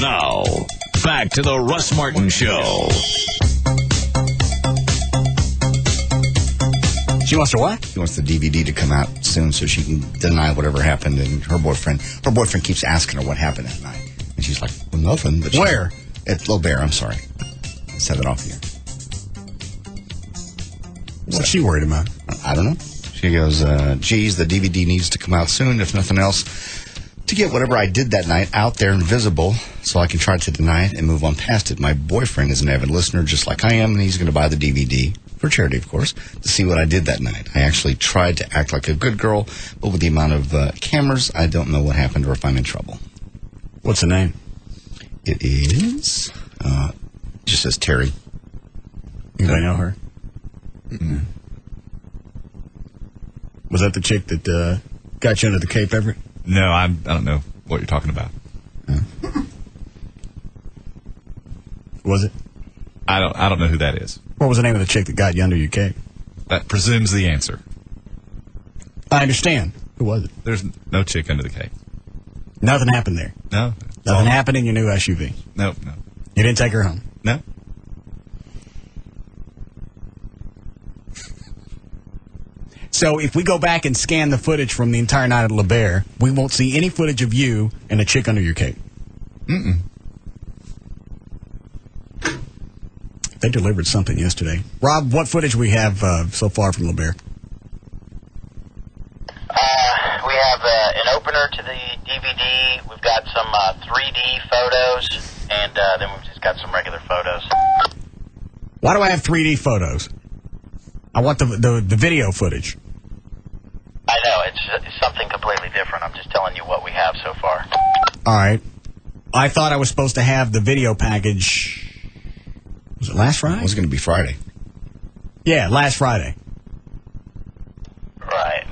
Now, back to the Russ Martin Show. She wants her what? She wants the DVD to come out soon so she can deny whatever happened. And her boyfriend keeps asking her what happened that night. And she's like, well, nothing. But where? At Lobert, I'm sorry. I set it off here. What's she worried about? I don't know. She goes, geez, the DVD needs to come out soon, if nothing else, to get whatever I did that night out there and visible so I can try to deny it and move on past it. My boyfriend is an avid listener just like I am, and he's going to buy the DVD, for charity, of course, to see what I did that night. I actually tried to act like a good girl, but with the amount of cameras, I don't know what happened or if I'm in trouble. What's the name? It is, just says Terry. Anybody know her? Mm-mm. Was that the chick that got you under the Cape, Everett? No, I don't know what you're talking about. Was it? I don't know who that is. What was the name of the chick that got you under your cape? That presumes the answer. I understand. Who was it? There's no chick under the cape. Nothing happened there. No. Nothing happened in your new SUV. No. You didn't take her home. No. So if we go back and scan the footage from the entire night at Lobert, we won't see any footage of you and a chick under your cape. Mm-mm. They delivered something yesterday. Rob, what footage we have so far from Lobert? We have an opener to the DVD. We've got some 3D photos, and then we've just got some regular photos. Why do I have 3D photos? I want the video footage. I know, it's something completely different. I'm just telling you what we have so far. All right. I thought I was supposed to have the video package. Was it last Friday? It was going to be Friday. Yeah, last Friday. Right.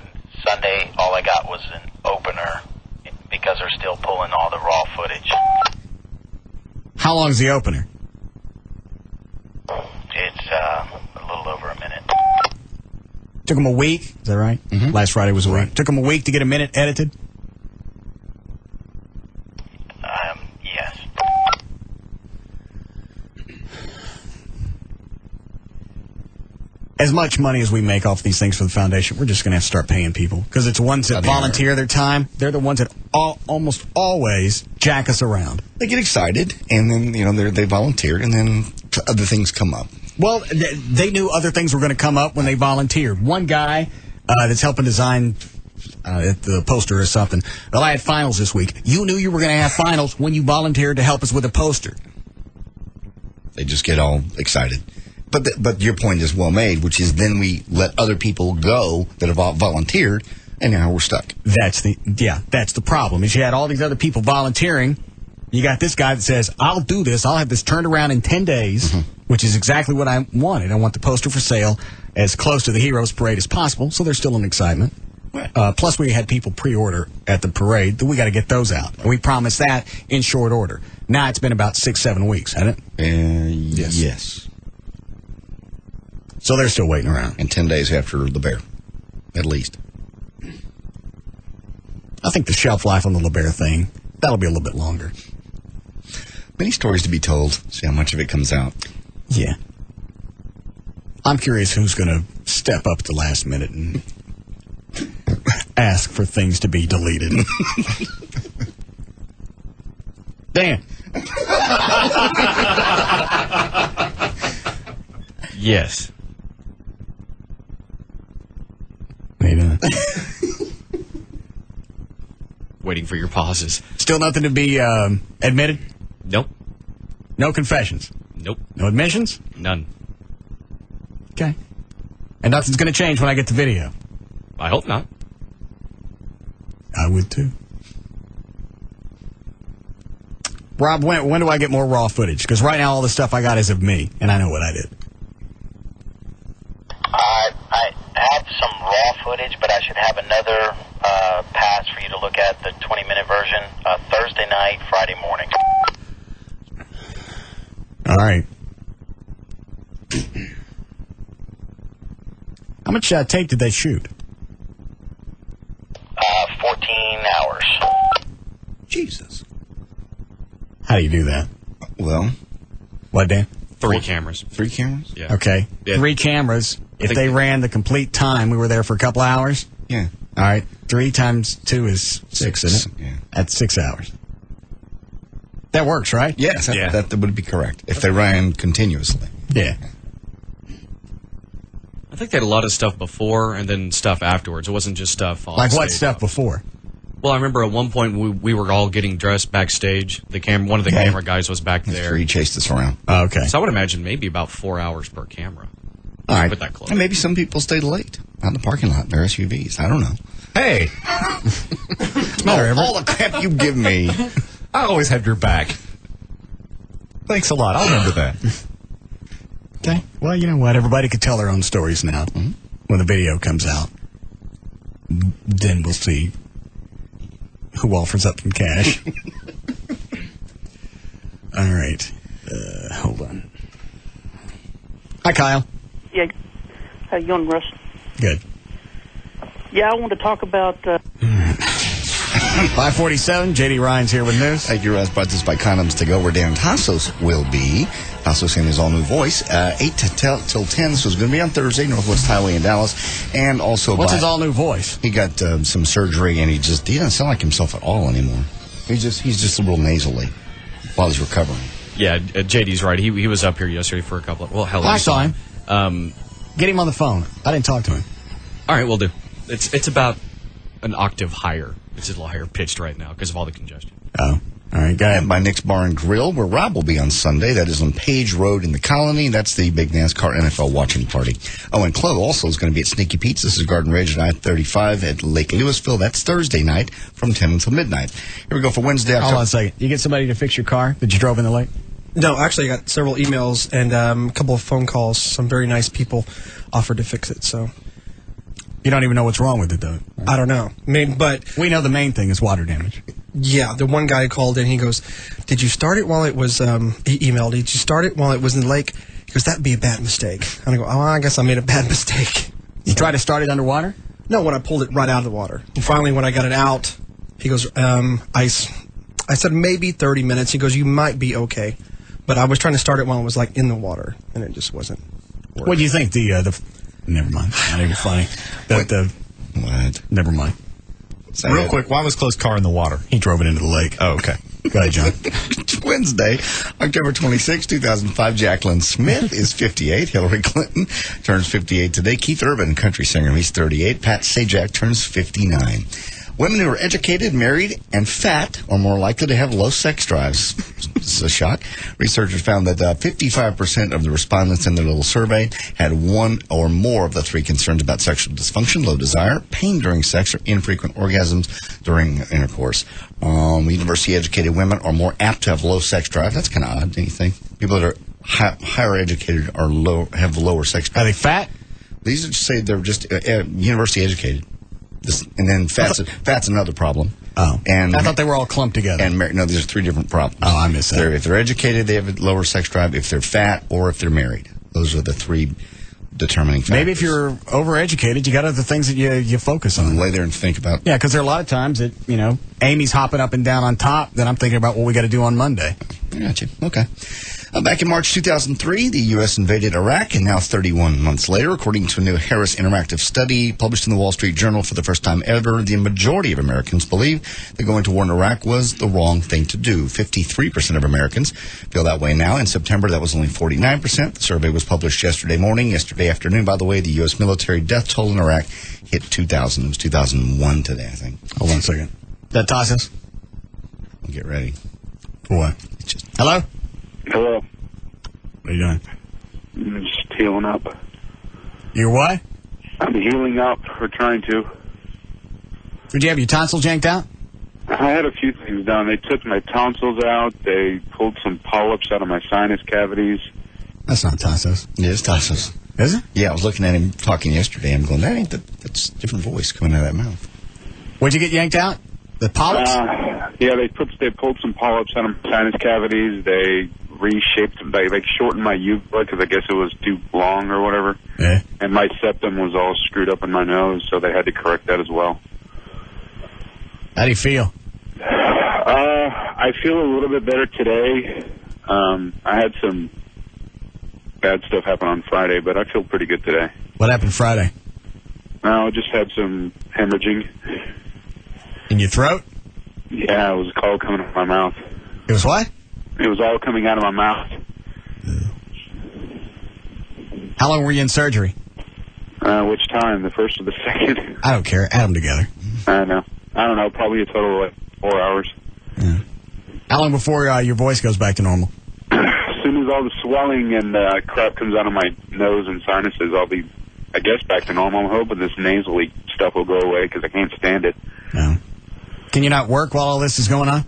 Sunday, all I got was an opener because they're still pulling all the raw footage. How long is the opener? It's a little over a minute. Took them a week. Is that right? Mm-hmm. Last Friday was a week. Took them a week to get a minute edited? Yes. As much money as we make off these things for the foundation, we're just going to have to start paying people. Because it's ones that volunteer their time. They're the ones that almost always jack us around. They get excited, and then, they volunteered, and then other things come up. Well, they knew other things were going to come up when they volunteered. One guy that's helping design the poster or something. Well, I had finals this week. You knew you were going to have finals when you volunteered to help us with a poster. They just get all excited. But your point is well made, which is then we let other people go that have all volunteered, and now we're stuck. That's the problem. Is you had all these other people volunteering. You got this guy that says, I'll do this. I'll have this turned around in 10 days, which is exactly what I wanted. I want the poster for sale as close to the Heroes Parade as possible, so there's still an excitement. Plus, we had people pre-order at the parade. We got to get those out. And we promised that in short order. Now it's been about 6-7 weeks, hasn't it? Yes. So they're still waiting around. And 10 days after the bear, at least. I think the shelf life on the LeBaire thing, that'll be a little bit longer. Many stories to be told. See how much of it comes out. Yeah. I'm curious who's going to step up at the last minute and ask for things to be deleted. Dan. Yes. Maybe not. Waiting for your pauses. Still nothing to be admitted? Nope. No confessions? Nope. No admissions? None. Okay. And nothing's going to change when I get the video? I hope not. I would too. Rob, when do I get more raw footage? Because right now all the stuff I got is of me, and I know what I did. I have some raw footage, but I should have another pass for you to look at, the 20-minute version, Thursday night, Friday morning. All right. How much tape did they shoot? 14 hours. Jesus. How do you do that? Well, What, Dan? 3 cameras. 3 cameras? Yeah. Okay. Yeah. 3 cameras. If think they they- ran the complete time, we were there for a couple hours. Yeah. All right. 3 times 2 is 6, isn't it? Yeah. That's 6 hours. That works, right? Yes, Yeah. that would be correct. If they ran continuously. Yeah. I think they had a lot of stuff before and then stuff afterwards. It wasn't just stuff on Like what stage. stuff before? Well, I remember at one point we were all getting dressed backstage. One of the Okay. camera guys was back there. He chased us around. Oh, okay. So I would imagine maybe about 4 hours per camera. All right. Put that close. And maybe some people stayed late out in the parking lot in their SUVs. I don't know. Hey, All the crap you give me. I always have your back. Thanks a lot. I'll remember that. Okay. Well, you know what? Everybody could tell their own stories now. When the video comes out, then we'll see who offers up some cash. All right. Hold on. Hi, Kyle. Yeah. How you doing, Russ? Good. Yeah, I want to talk about... 547, J.D. Ryan's here with news. Thank you, Russ. Brought this by Condoms to Go, where Dan Tassos will be. Tassos in his all-new voice. 8 till 10, so it's going to be on Thursday, Northwest Highway in Dallas. And also What's by- his all-new voice? He got some surgery, and he doesn't sound like himself at all anymore. He's just a little nasally while he's recovering. Yeah, JD's right. He was up here yesterday for a couple of... Well, hell, I you saw him. him. Get him on the phone. I didn't talk to him. All right, we'll do. It's about an octave higher. It's a little higher pitched right now because of all the congestion. Oh. All right, go ahead. And by Nick's Bar and Grill, where Rob will be on Sunday. That is on Page Road in the Colony. That's the big NASCAR NFL watching party. Oh, and Chloe also is going to be at Sneaky Pete's. This is Garden Ridge at I-35 at Lake Louisville. That's Thursday night from 10 until midnight. Here we go for Wednesday. Hold on a second. You get somebody to fix your car that you drove in the lake? No, actually, I got several emails and a couple of phone calls. Some very nice people offered to fix it, so You don't even know what's wrong with it, though. I don't know. But We know the main thing is water damage. yeah, the one guy called in. He goes, "Did you start it while it was?" He emailed, "Did you start it while it was in the lake?" He goes, "That'd be a bad mistake." And I go, "Oh, I guess I made a bad mistake." You try to start it underwater? No, when I pulled it right out of the water. And finally, when I got it out, he goes, I said maybe 30 minutes. He goes, "You might be okay." But I was trying to start it while it was like in the water, and it just wasn't working. What do you think? Never mind. Not even funny. What? Never mind. Real quick, why was Chloe's car in the water? He drove it into the lake. Oh, okay. Go ahead, John. Wednesday, October 26, 2005. Jacqueline Smith is 58. Hillary Clinton turns 58 today. Keith Urban, country singer, he's 38. Pat Sajak turns 59. Women who are educated, married, and fat are more likely to have low sex drives. This is a shock. Researchers found that 55% of the respondents in their little survey had one or more of the 3 concerns about sexual dysfunction: low desire, pain during sex, or infrequent orgasms during intercourse. University-educated women are more apt to have low sex drive. That's kind of odd, don't you think? People that are higher educated are have lower sex drive. Are they fat? These are just say they're just university-educated. And then fat's another problem. Oh. And I thought they were all clumped together. And no, these are 3 different problems. Oh, I missed that. If they're educated, they have a lower sex drive. If they're fat, or if they're married, those are the 3 determining factors. Maybe if you're overeducated, you got other things that you focus on. Lay there and think about. Yeah, because there are a lot of times that, Amy's hopping up and down on top, then I'm thinking about what we got to do on Monday. I got you. Okay. Back in March 2003, the U.S. invaded Iraq, and now 31 months later, according to a new Harris Interactive study published in the Wall Street Journal for the first time ever, the majority of Americans believe that going to war in Iraq was the wrong thing to do. 53% of Americans feel that way now. In September, that was only 49%. The survey was published yesterday afternoon. By the way, the U.S. military death toll in Iraq hit 2,000. It was 2001 today, I think. Hold on a second. That tosses? Get ready. For what? Hello? Hello. What are you doing? I'm just healing up. You're what? I'm healing up, or trying to. Did you have your tonsils yanked out? I had a few things done. They took my tonsils out. They pulled some polyps out of my sinus cavities. That's not tonsils. Yeah, it's Tassos. Is it? Yeah, I was looking at him talking yesterday. I'm going, that's a different voice coming out of that mouth. What'd you get yanked out? The polyps? Yeah, they pulled some polyps out of my sinus cavities. They reshaped, they shortened my uvula because I guess it was too long or whatever. Yeah. And my septum was all screwed up in my nose, so they had to correct that as well. How do you feel? I feel a little bit better today. I had some bad stuff happen on Friday, but I feel pretty good today. What happened Friday? I just had some hemorrhaging. In your throat? Yeah, it was all coming out of my mouth. It was what? It was all coming out of my mouth. How long were you in surgery? Which time? The first or the second? I don't care. Add them together. I know. I don't know. Probably a total of like 4 hours. Yeah. How long before your voice goes back to normal? As soon as all the swelling and crap comes out of my nose and sinuses, I'll be, I guess, back to normal. I'm hoping this nasally stuff will go away because I can't stand it. No. Can you not work while all this is going on?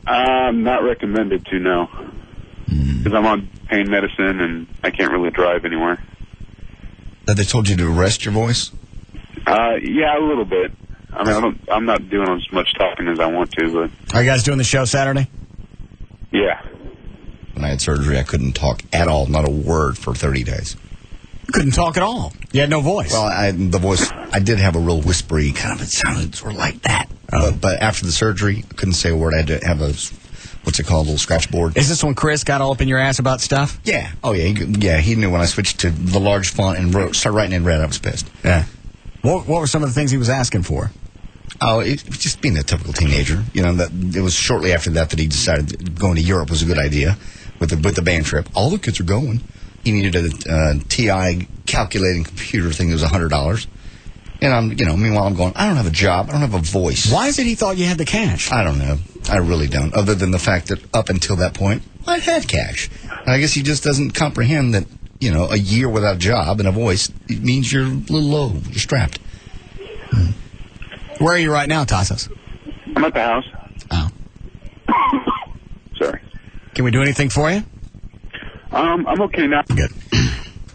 Not recommended to, no. Because I'm on pain medicine and I can't really drive anywhere. Have they told you to rest your voice? Yeah, a little bit. I mean, I'm not doing as much talking as I want to, but... Are you guys doing the show Saturday? Yeah. When I had surgery, I couldn't talk at all, not a word for 30 days. You couldn't talk at all. You had no voice. Well, I did have a real whispery kind of, it sounded sort of like that. But after the surgery, I couldn't say a word. I had to have a, what's it called, a little scratch board. Is this when Chris got all up in your ass about stuff? Yeah. Oh, yeah. He knew when I switched to the large font and started writing in red, I was pissed. Yeah. What were some of the things he was asking for? Oh, it was just being a typical teenager. You know, that it was shortly after that he decided that going to Europe was a good idea with the band trip. All the kids are going. He needed a TI calculating computer thing that was $100. And meanwhile I'm going, I don't have a job. I don't have a voice. Why is it he thought you had the cash? I don't know. I really don't. Other than the fact that up until that point, I had cash. And I guess he just doesn't comprehend that, a year without a job and a voice, it means you're a little low. You're strapped. Where are you right now, Tassos? I'm at the house. Oh. Sorry. Can we do anything for you? I'm okay now. Good.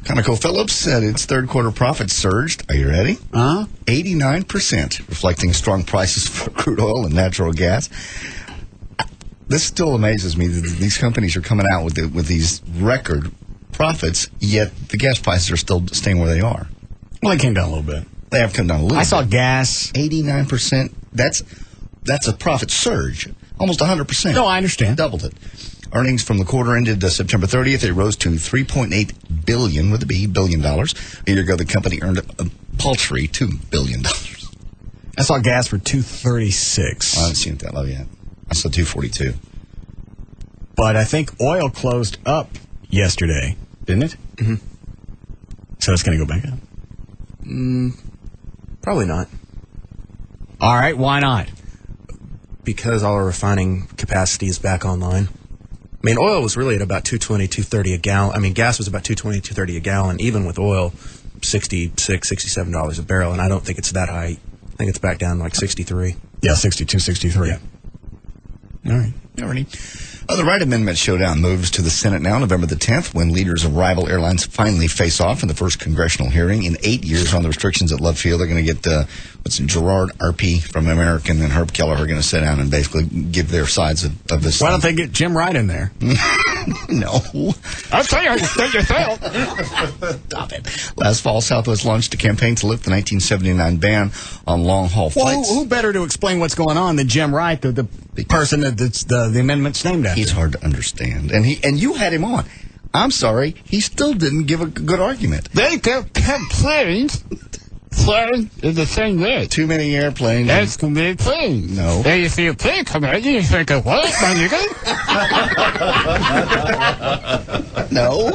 ConocoPhillips said its third quarter profits surged. Are you ready? 89%, reflecting strong prices for crude oil and natural gas. This still amazes me that these companies are coming out with these record profits, yet the gas prices are still staying where they are. Well, they came down a little bit. They have come down a little bit. I saw gas. 89%. That's a profit surge. Almost 100%. No, I understand. Doubled it. Earnings from the quarter ended September 30th. It rose to $3.8 billion, with a B, $billion. A year ago, the company earned a paltry $2 billion. I saw gas for $2.36. I haven't seen it that low yet. I saw $2.42. But I think oil closed up yesterday, didn't it? Mm-hmm. So it's going to go back up? Probably not. All right, why not? Because all our refining capacity is back online. I mean, oil was really at about $2.20, $2.30 a gallon. I mean, gas was about $2.20, $2.30 a gallon. Even with oil, $66, $67 a barrel, and I don't think it's that high. I think it's back down to like 63. Yeah, 62, 63. Yeah. All right. Already. The Wright Amendment showdown moves to the Senate now, November the 10th, when leaders of rival airlines finally face off in the first congressional hearing in 8 years on the restrictions at Love Field. They're going to get Gerard RP from American and Herb Keller are going to sit down and basically give their sides of this. Why don't they get Jim Wright in there? No. I'll tell you how to state yourself. Stop it. Last fall, Southwest launched a campaign to lift the 1979 ban on long-haul flights. Well, who better to explain what's going on than Jim Wright, the person that's the amendment's named after? He's hard to understand. And you had him on. I'm sorry, he still didn't give a good argument. They kept planes flying in the same way. Too many airplanes. That's too many planes. No. And you see a plane come out, you think, what, my nigga? No.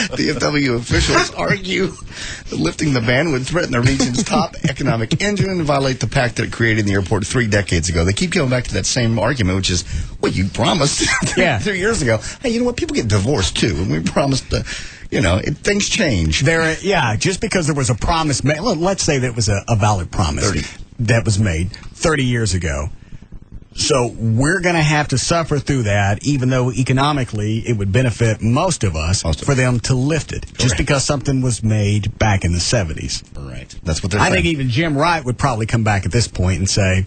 DFW officials argue that lifting the ban would threaten the region's top economic engine and violate the pact that created the airport 3 decades ago. They keep going back to that same argument, which is, well, you promised 3 years ago. Hey, you know what? People get divorced, too. And we promised things change. Just because there was a promise made, let's say that it was a valid promise that was made 30 years ago. So we're going to have to suffer through that, even though economically it would benefit most of us for them to lift it, just because something was made back in the 70s. Right. That's what they're saying. I think even Jim Wright would probably come back at this point and say,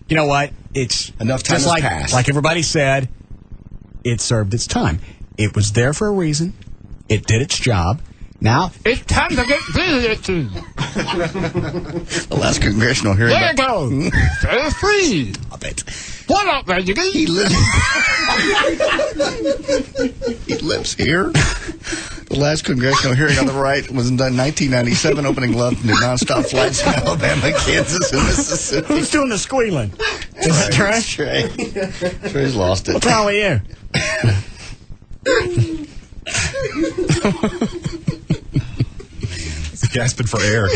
you know what, it's enough time has passed. Like everybody said, it served its time. It was there for a reason. It did its job. Now, it's time to get busy. The last congressional hearing. There you go. Free. Stop it. What up, Reggie? He lives here. The last congressional hearing on the right was in 1997, opening love to nonstop flights from Alabama, Kansas, and Mississippi. Who's doing the squealing? Is it Trey? Trey's lost it. What's wrong with you? He's gasping for air.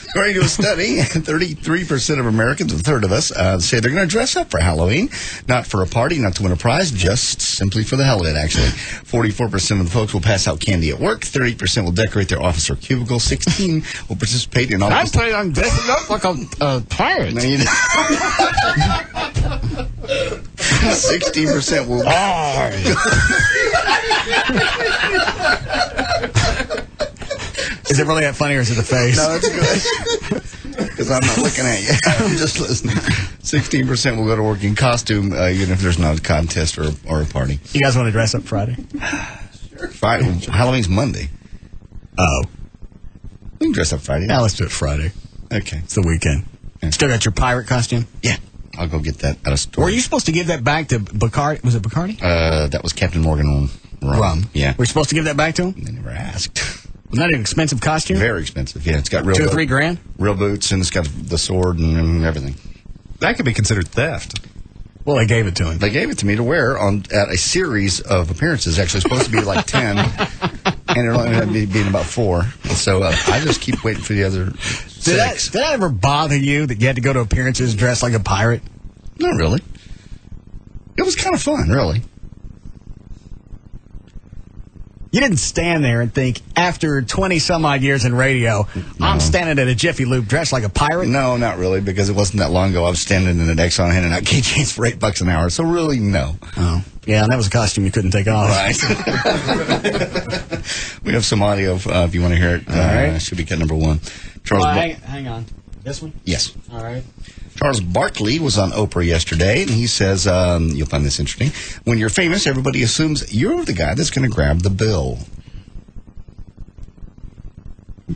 According to a study, 33% of Americans, a third of us, say they're going to dress up for Halloween. Not for a party, not to win a prize, just simply for the hell of it, actually. 44% of the folks will pass out candy at work. 30% will decorate their office or cubicle. 16% will participate in all I plan on dressing up like a pirate. No, you 16% will... Is it really that funny or is it the face? No, that's good. Because I'm not looking at you. I'm just listening. 16% will go to work in costume, even if there's not a contest or a party. You guys want to dress up Friday? Sure. Friday. Halloween's Monday. Oh. We can dress up Friday. Now let's do it Friday. Okay. It's the weekend. Yeah. Still got your pirate costume? Yeah. I'll go get that at a store. Were you supposed to give that back to Bacardi? Was it Bacardi? That was Captain Morgan rum. Yeah. Were you supposed to give that back to him? They never asked. Wasn't that an expensive costume? Very expensive. Yeah, it's got real $2 or $3 grand. Real boots, and it's got the sword and everything. That could be considered theft. Well, they gave it to him. They gave it to me to wear at a series of appearances. Actually, it's supposed to be like 10, and it only ended up being about 4. So I just keep waiting for the other 6. Did that ever bother you that you had to go to appearances dressed like a pirate? Not really. It was kind of fun, really. You didn't stand there and think, after 20-some-odd years in radio, I'm standing at a Jiffy Lube dressed like a pirate? No, not really, because it wasn't that long ago. I was standing in an Exxon handing out keychains for $8 an hour, so really, no. Oh. Yeah, and that was a costume you couldn't take off. Right. We have some audio if you want to hear it. All right. Should be cut number 1. Charles. Hang on. This one? Yes. All right. Charles Barkley was on Oprah yesterday, and he says, you'll find this interesting, when you're famous, everybody assumes you're the guy that's going to grab the bill.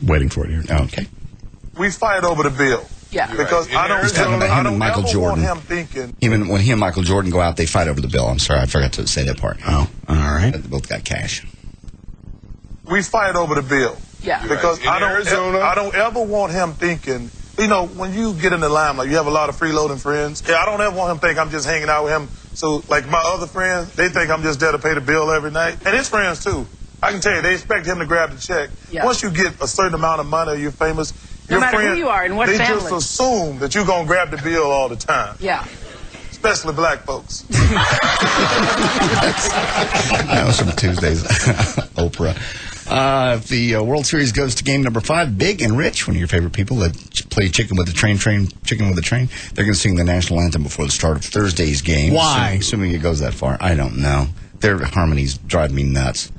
Waiting for it here. Okay. We fight over the bill. Yeah. Because He's talking about him and Michael Jordan. want him thinking... When he and Michael Jordan go out, they fight over the bill. I'm sorry, I forgot to say that part. Oh, all right. They both got cash. We fight over the bill. Yeah. Because I don't ever want him thinking... You know, when you get in the limelight, you have a lot of freeloading friends. Yeah, I don't ever want him to think I'm just hanging out with him. So, like my other friends, they think I'm just there to pay the bill every night. And his friends, too. I can tell you, they expect him to grab the check. Yeah. Once you get a certain amount of money or you're famous, no matter who you are and what family. They just assume that you're going to grab the bill all the time. Yeah. Especially black folks. That was from Tuesday's Oprah. If the World Series goes to game number 5, Big and Rich, one of your favorite people that play Chicken with the Train, they're going to sing the national anthem before the start of Thursday's game. Why? Assuming it goes that far. I don't know. Their harmonies drive me nuts.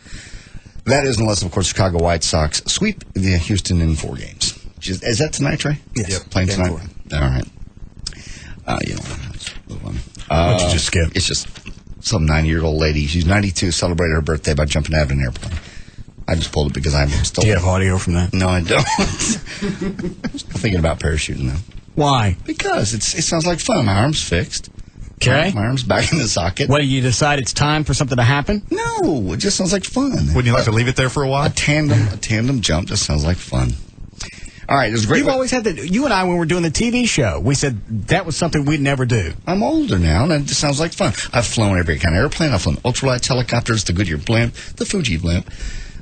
That is, unless, of course, Chicago White Sox sweep the Houston in 4 games. Is that tonight, Trey? Yes. Yep. Playing Game tonight? 4. All right. You know, let's move on. Why don't you just skip? It's just some 90-year-old lady. She's 92, celebrated her birthday by jumping out of an airplane. I just pulled it because I'm still... Do you have audio from that? No, I don't. Still thinking about parachuting, though. Why? Because it sounds like fun. My arm's fixed. Okay. My arm's back in the socket. What, you decide it's time for something to happen? No, it just sounds like fun. Wouldn't you like to leave it there for a while? A tandem jump just sounds like fun. All right, it was great. You've always had that. You and I, when we were doing the TV show, we said that was something we'd never do. I'm older now, and it just sounds like fun. I've flown every kind of airplane. I've flown ultralight helicopters, the Goodyear blimp, the Fuji blimp.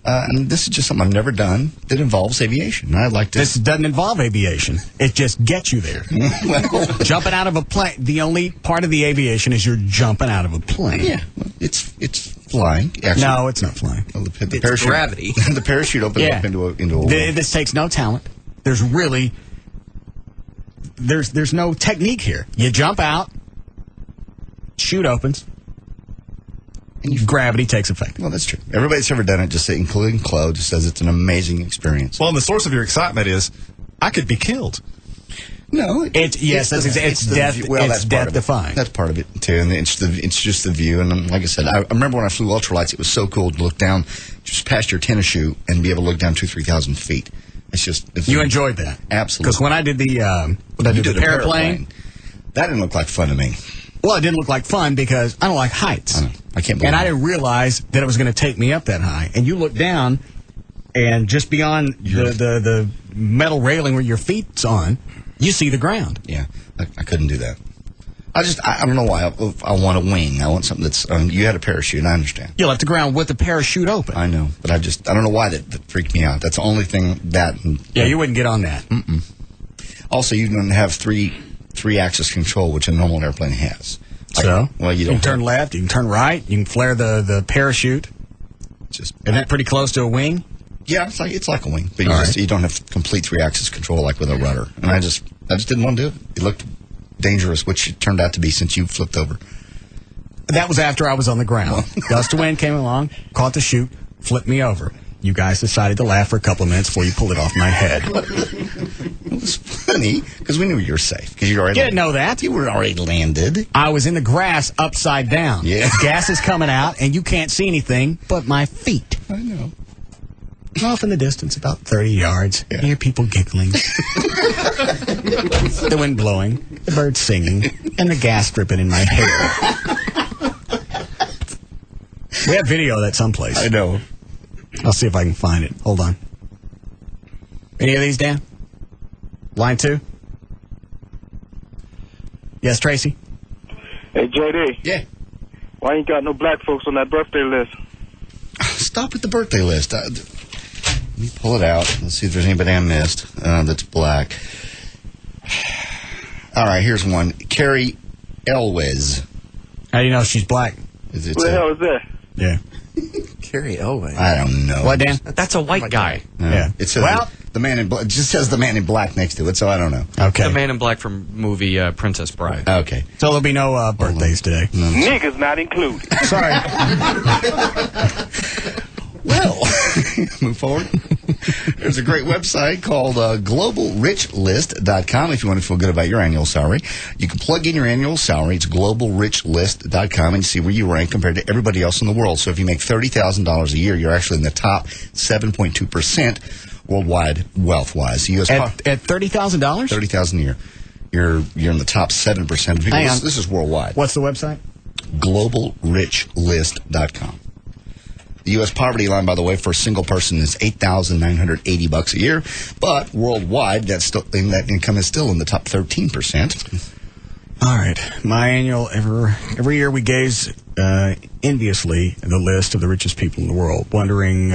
And this is just something I've never done that involves aviation. I'd like to. This doesn't involve aviation. It just gets you there. Well, jumping out of a plane. The only part of the aviation is you're jumping out of a plane. Yeah, well, it's flying. Actually, no, it's not flying. Well, the it's parachute, gravity. The parachute opens up into a This takes no talent. There's really there's no technique here. You jump out, chute opens, and gravity takes effect. Well, that's true. Everybody that's ever done it, just including Chloe, just says it's an amazing experience. Well, and the source of your excitement is, I could be killed. No, it's death defying. That's part of it too, and it's just the view. And like I said, I remember when I flew ultralights, it was so cool to look down just past your tennis shoe and be able to look down 2,000-3,000 feet. You enjoyed that? Absolutely. Because when I did the paraplane, that didn't look like fun to me. Well, it didn't look like fun because I don't like heights. I know. I can't believe And I didn't realize that it was going to take me up that high. And you look down, and just beyond the metal railing where your feet's on, you see the ground. Yeah, I couldn't do that. I don't know why. I want a wing. I want something that's. You had a parachute. I understand. You left the ground with the parachute open. I know, but I don't know why that freaked me out. That's the only thing that. Yeah, you wouldn't get on that. Mm-mm. Also, you don't have three-axis control, which a normal airplane has. So, well, you can turn left, you can turn right, you can flare the parachute. Isn't that pretty close to a wing? Yeah, it's like a wing, but you don't have complete three-axis control like with a rudder. And I just didn't want to do it. It looked dangerous, which it turned out to be since you flipped over. That was after I was on the ground. Gust of wind came along, caught the chute, flipped me over. You guys decided to laugh for a couple of minutes before you pulled it off my head. It was funny because we knew you were safe. Because you didn't know that. You were already landed. I was in the grass upside down. Yeah. Gas is coming out, and you can't see anything but my feet. I know. Off in the distance, about 30 yards. Yeah. I hear people giggling. The wind blowing, the birds singing, and the gas dripping in my hair. We have video of that someplace. I know. I'll see if I can find it. Hold on. Any of these, Dan? Line 2? Yes, Tracy? Hey, JD. Yeah. Why ain't got no black folks on that birthday list? Stop with the birthday list. Let me pull it out. Let's see if there's anybody I missed that's black. All right, here's one. Carrie Elwes. How do you know she's black? Who the hell is that? Yeah. Carrie Elwes. I don't know. What, Dan? That's a white guy. Yeah. It says the man in black. It just says the man in black next to it, so I don't know. Okay. The man in black from movie Princess Bride. Okay. So there'll be no birthdays today. No. Niggas not included. Sorry. Well, move forward. There's a great website called globalrichlist.com if you want to feel good about your annual salary. You can plug in your annual salary. It's globalrichlist.com and see where you rank compared to everybody else in the world. So if you make $30,000 a year, you're actually in the top 7.2% worldwide wealth-wise. The US at $30,000? $30,000 a year. You're in the top 7%. Hang on. This is worldwide. What's the website? globalrichlist.com. The U.S. poverty line, by the way, for a single person is $8,980 a year, but worldwide, that income is still in the top 13%. All right, my annual every year we gaze enviously at the list of the richest people in the world, wondering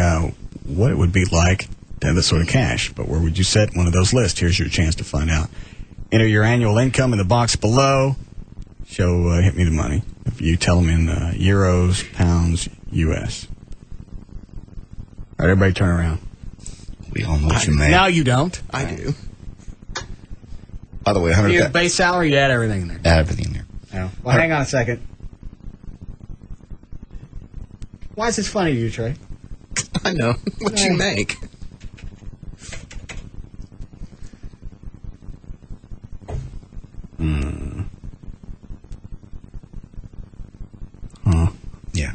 what it would be like to have this sort of cash. But where would you set one of those lists? Here's your chance to find out. Enter your annual income in the box below. Show hit me the money. If you tell them in euros, pounds, U.S. All right, everybody turn around. We all know what you make. No, you don't. I do. By the way, your base salary, you add everything in there. Add everything in there. Oh. Well, hang on a second. Why is this funny to you, Trey? I know. What you make. Huh. Yeah.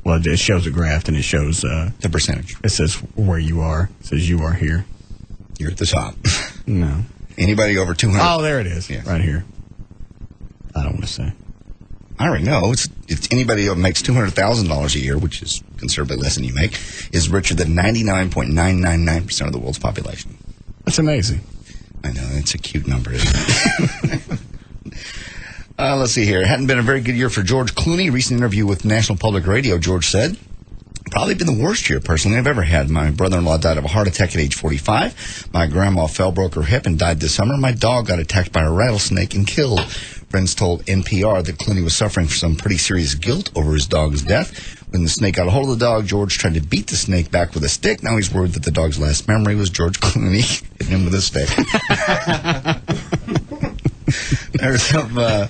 Well, it shows a graph, and it shows the percentage. It says where you are. It says you are here. You're at the top. No. Anybody over 200? Oh, there it is. Yeah. Right here. I don't want to say. I already know. It's anybody who makes $200,000 a year, which is considerably less than you make, is richer than 99.999% of the world's population. That's amazing. I know. It's a cute number, isn't it? Let's see here. It hadn't been a very good year for George Clooney. Recent interview with National Public Radio, George said, probably been the worst year, personally, I've ever had. My brother-in-law died of a heart attack at age 45. My grandma fell, broke her hip, and died this summer. My dog got attacked by a rattlesnake and killed. Friends told NPR that Clooney was suffering from some pretty serious guilt over his dog's death. When the snake got a hold of the dog, George tried to beat the snake back with a stick. Now he's worried that the dog's last memory was George Clooney hitting him with a stick. There's some, yeah,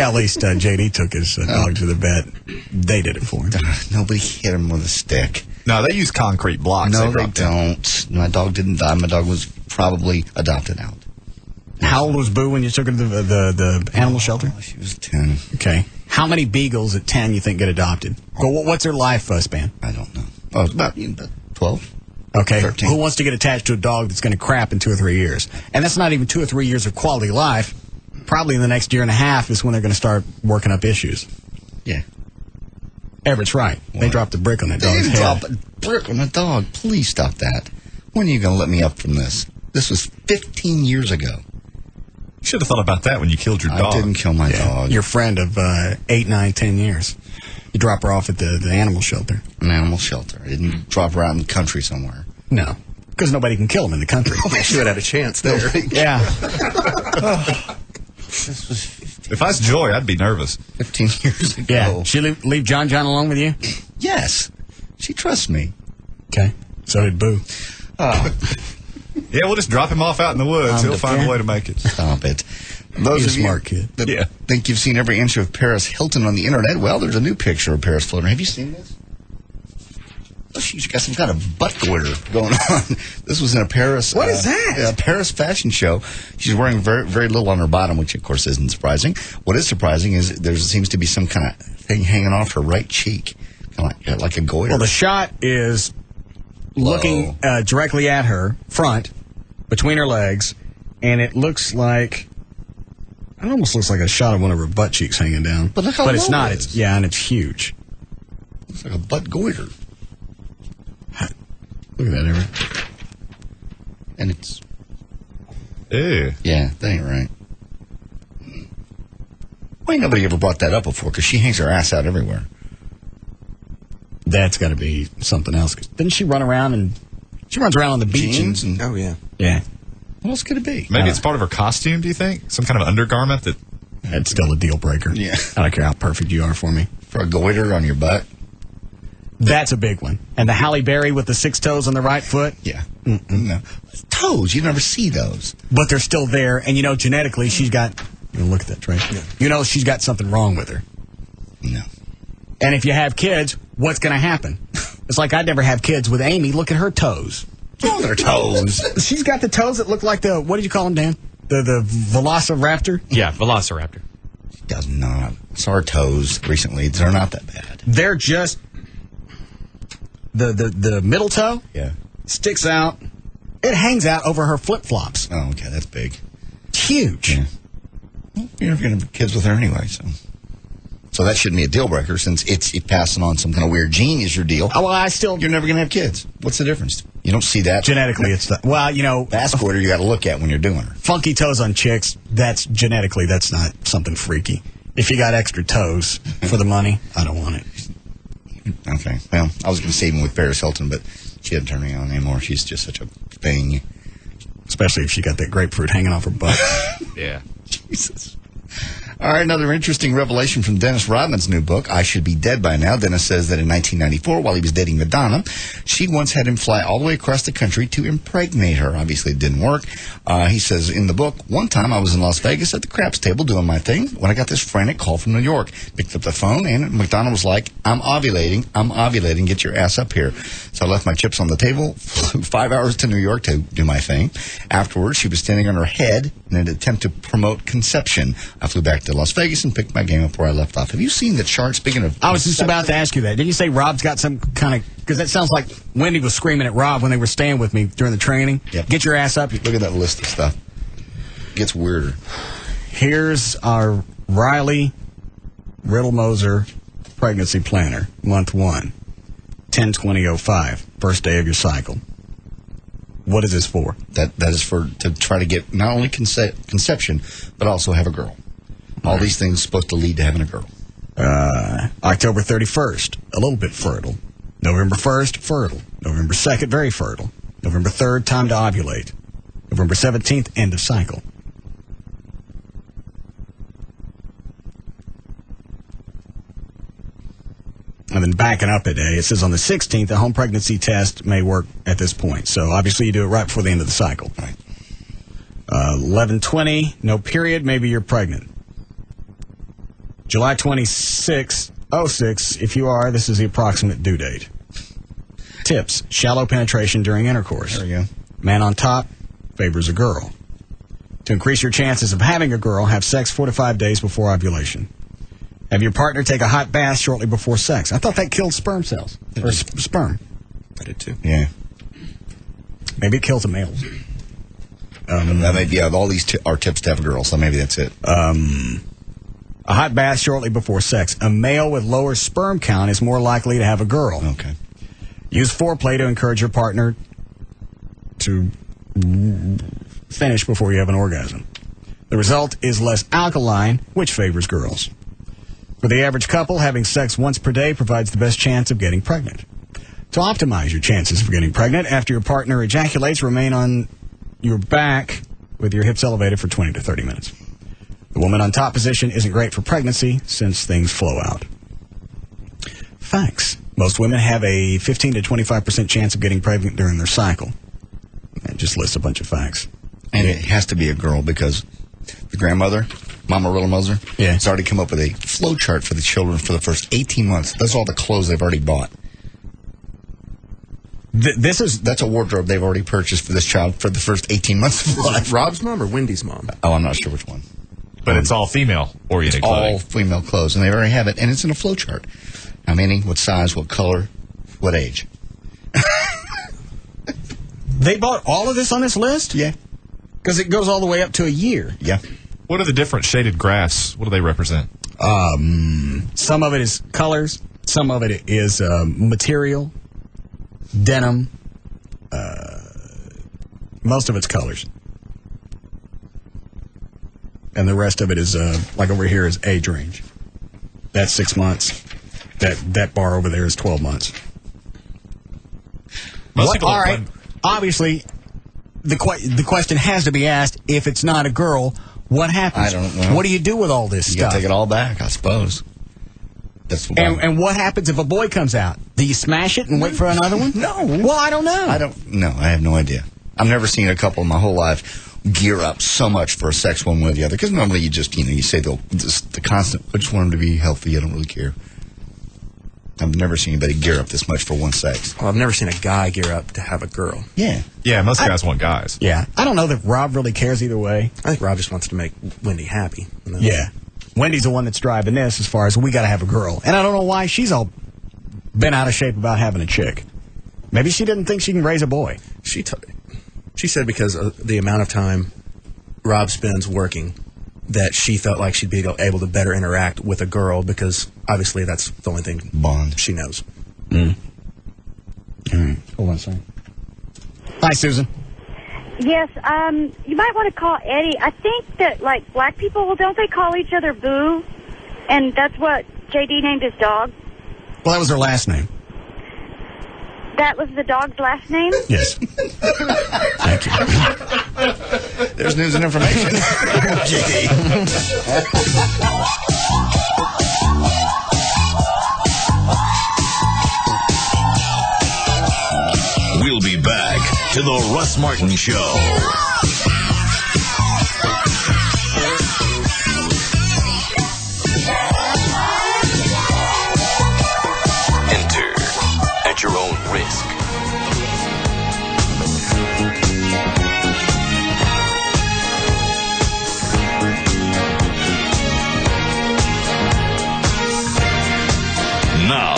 at least JD took his dog to the vet. They did it for him. Nobody hit him with a stick. No, they use concrete blocks. No, they don't. My dog didn't die. My dog was probably adopted out. How old was Boo when you took her to the animal shelter? She was 10. Okay. How many beagles at 10 you think get adopted? What's their life span? I don't know. Oh, about 12. Okay, 13. Who wants to get attached to a dog that's going to crap in 2 or 3 years? And that's not even 2 or 3 years of quality life. Probably in the next year and a half is when they're going to start working up issues. Yeah. Everett's right. They dropped a brick on that They dog's didn't head. drop a brick on a dog. Please stop that. When are you going to let me up from this? This was 15 years ago. You should have thought about that when you killed your dog. I didn't kill my dog. Your friend of 8, 9, 10 years. You drop her off at the animal shelter. An animal shelter. I didn't drop her out in the country somewhere. No. Because nobody can kill him in the country. She would have had a chance there. Yeah. If I was Joy, I'd be nervous. 15 years ago. Yeah. She leave John alone with you? Yes. She trusts me. Okay. So did Boo. Yeah, we'll just drop him off out in the woods. He'll find a way to make it. Stop it. Those He's of a smart you kid. that think you've seen every inch of Paris Hilton on the internet, well, there's a new picture of Paris floating. Have you seen this? Oh, she's got some kind of butt goiter going on. This was in a Paris... What is that? A Paris fashion show. She's wearing very, very little on her bottom, which, of course, isn't surprising. What is surprising is there seems to be some kind of thing hanging off her right cheek, kind of like a goiter. Well, the shot is looking directly at her, front, between her legs, and it looks like... It almost looks like a shot of one of her butt cheeks hanging down. But look how it's low not. it is. And it's huge. It's like a butt goiter. Look at that, Everett. And it's... Ew. Yeah, that ain't right. Why ain't nobody ever brought that up before? Because she hangs her ass out everywhere. That's got to be something else. Didn't she run around and... She runs around on the beach. Jeans and... Oh, yeah. Yeah. What else could it be? Maybe it's part of her costume, do you think? Some kind of undergarment that... That's still a deal breaker. Yeah. I don't care how perfect you are for me. For a goiter on your butt? That's a big one. And the Halle Berry with the 6 toes on the right foot? Yeah. No. Toes. You never see those. But they're still there. And, genetically, she's got... Look at that, right? Yeah. She's got something wrong with her. No. And if you have kids, what's going to happen? It's like I'd never have kids with Amy. Look at her toes. Oh, their toes. She's got the toes that look like the... What did you call them, Dan? The Velociraptor? Yeah, Velociraptor. She does not. Saw her toes recently. They're not that bad. They're just... The middle toe sticks out. It hangs out over her flip-flops. Oh, okay. That's big. It's huge. Yeah. Well, you're never going to have kids with her anyway, so... So that shouldn't be a deal breaker since it's passing on some kind of weird gene is your deal. Oh, well, You're never going to have kids. What's the difference? You don't see that. Genetically, it's the... Well, That's goiter you got to look at when you're doing her. Funky toes on chicks, that's not something freaky. If you got extra toes for the money, I don't want it. Okay. Well, I was going to say even with Paris Hilton, but she doesn't turn me on anymore. She's just such a thing. Especially if she got that grapefruit hanging off her butt. Yeah. Jesus. All right, another interesting revelation from Dennis Rodman's new book, I Should Be Dead by Now. Dennis says that in 1994, while he was dating Madonna, she once had him fly all the way across the country to impregnate her. Obviously, it didn't work. He says in the book, one time I was in Las Vegas at the craps table doing my thing when I got this frantic call from New York. Picked up the phone, and Madonna was like, I'm ovulating, get your ass up here. So I left my chips on the table, flew 5 hours to New York to do my thing. Afterwards, she was standing on her head in an attempt to promote conception. I flew back to Las Vegas and picked my game up where I left off. Have you seen the chart? Speaking of... I was just about to ask you that. Did you say Rob's got some kind of... Because that sounds like Wendy was screaming at Rob when they were staying with me during the training. Yep. Get your ass up. Look at that list of stuff. It gets weirder. Here's our Riley Riddle-Moser pregnancy planner, month 1, 10/20/05, first day of your cycle. What is this for? That is to try to get not only conception, but also have a girl. All these things supposed to lead to having a girl. October 31st, a little bit fertile. November 1st, fertile. November 2nd, very fertile. November 3rd, time to ovulate. November 17th, end of cycle. And then backing up a day, it says on the 16th, a home pregnancy test may work at this point. So obviously you do it right before the end of the cycle. Right. 11/20, no period, maybe you're pregnant. July 26, 06, if you are, this is the approximate due date. Tips, shallow penetration during intercourse. There we go. Man on top favors a girl. To increase your chances of having a girl, have sex 4 to 5 days before ovulation. Have your partner take a hot bath shortly before sex. I thought that killed sperm cells. Or sperm. I did too. Yeah. Maybe it kills the males. That may be all these are tips to have a girl, so maybe that's it. A hot bath shortly before sex. A male with lower sperm count is more likely to have a girl. Okay. Use foreplay to encourage your partner to finish before you have an orgasm. The result is less alkaline, which favors girls. For the average couple, having sex once per day provides the best chance of getting pregnant. To optimize your chances of getting pregnant, after your partner ejaculates, remain on your back with your hips elevated for 20 to 30 minutes. The woman on top position isn't great for pregnancy since things flow out. Facts. Most women have a 15 to 25% chance of getting pregnant during their cycle. It just lists a bunch of facts. And it has to be a girl because the grandmother, Mama Rilla Moser, has already come up with a flow chart for the children for the first 18 months. That's all the clothes they've already bought. That's a wardrobe they've already purchased for this child for the first 18 months of life. Rob's mom or Wendy's mom? Oh, I'm not sure which one. But it's all female-oriented clothing. All female clothes, and they already have it, and it's in a flow chart. How many, what size, what color, what age. They bought all of this on this list? Yeah. Because it goes all the way up to a year. Yeah. What are the different shaded grass? What do they represent? Some of it is colors. Some of it is material, denim. Most of it's colors. And the rest of it is, like over here, is age range. That's 6 months. That bar over there is 12 months. All right. Obviously, the question has to be asked, if it's not a girl, what happens? I don't know. What do you do with all this You stuff? gotta take it all back, I suppose. That's And what happens if a boy comes out? Do you smash it and wait for another one? No. Well, I don't know. I have no idea. I've never seen a couple in my whole life gear up so much for a sex one way or the other. Because normally you just, you say the constant, I just want them to be healthy. I don't really care. I've never seen anybody gear up this much for one sex. Well, I've never seen a guy gear up to have a girl. Yeah. Yeah, most guys want guys. Yeah. I don't know that Rob really cares either way. I think Rob just wants to make Wendy happy. Yeah. Wendy's the one that's driving this as far as we got to have a girl. And I don't know why she's all bent out of shape about having a chick. Maybe she didn't think she can raise a boy. She said because of the amount of time Rob spends working that she felt like she'd be able to better interact with a girl because obviously that's the only thing she knows. All right. Hold on a second. Hi, Susan. Yes, you might want to call Eddie. I think that, like, black people, don't they call each other Boo? And that's what J.D. named his dog. Well, that was her last name. That was the dog's last name? Yes. Thank you. There's news and information. J.D. We'll be back to the Russ Martin Show. Enter at your own risk. Now,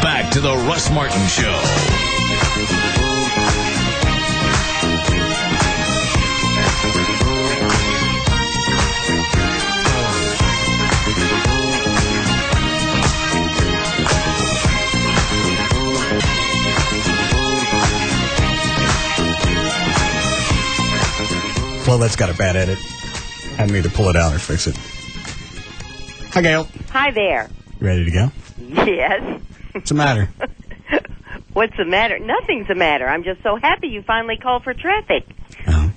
back to the Russ Martin Show. Well, that's got a bad edit. Had me either pull it out or fix it. Hi, Gail. Hi there. You ready to go? Yes. What's the matter? What's the matter? Nothing's the matter. I'm just so happy you finally called for traffic. Oh.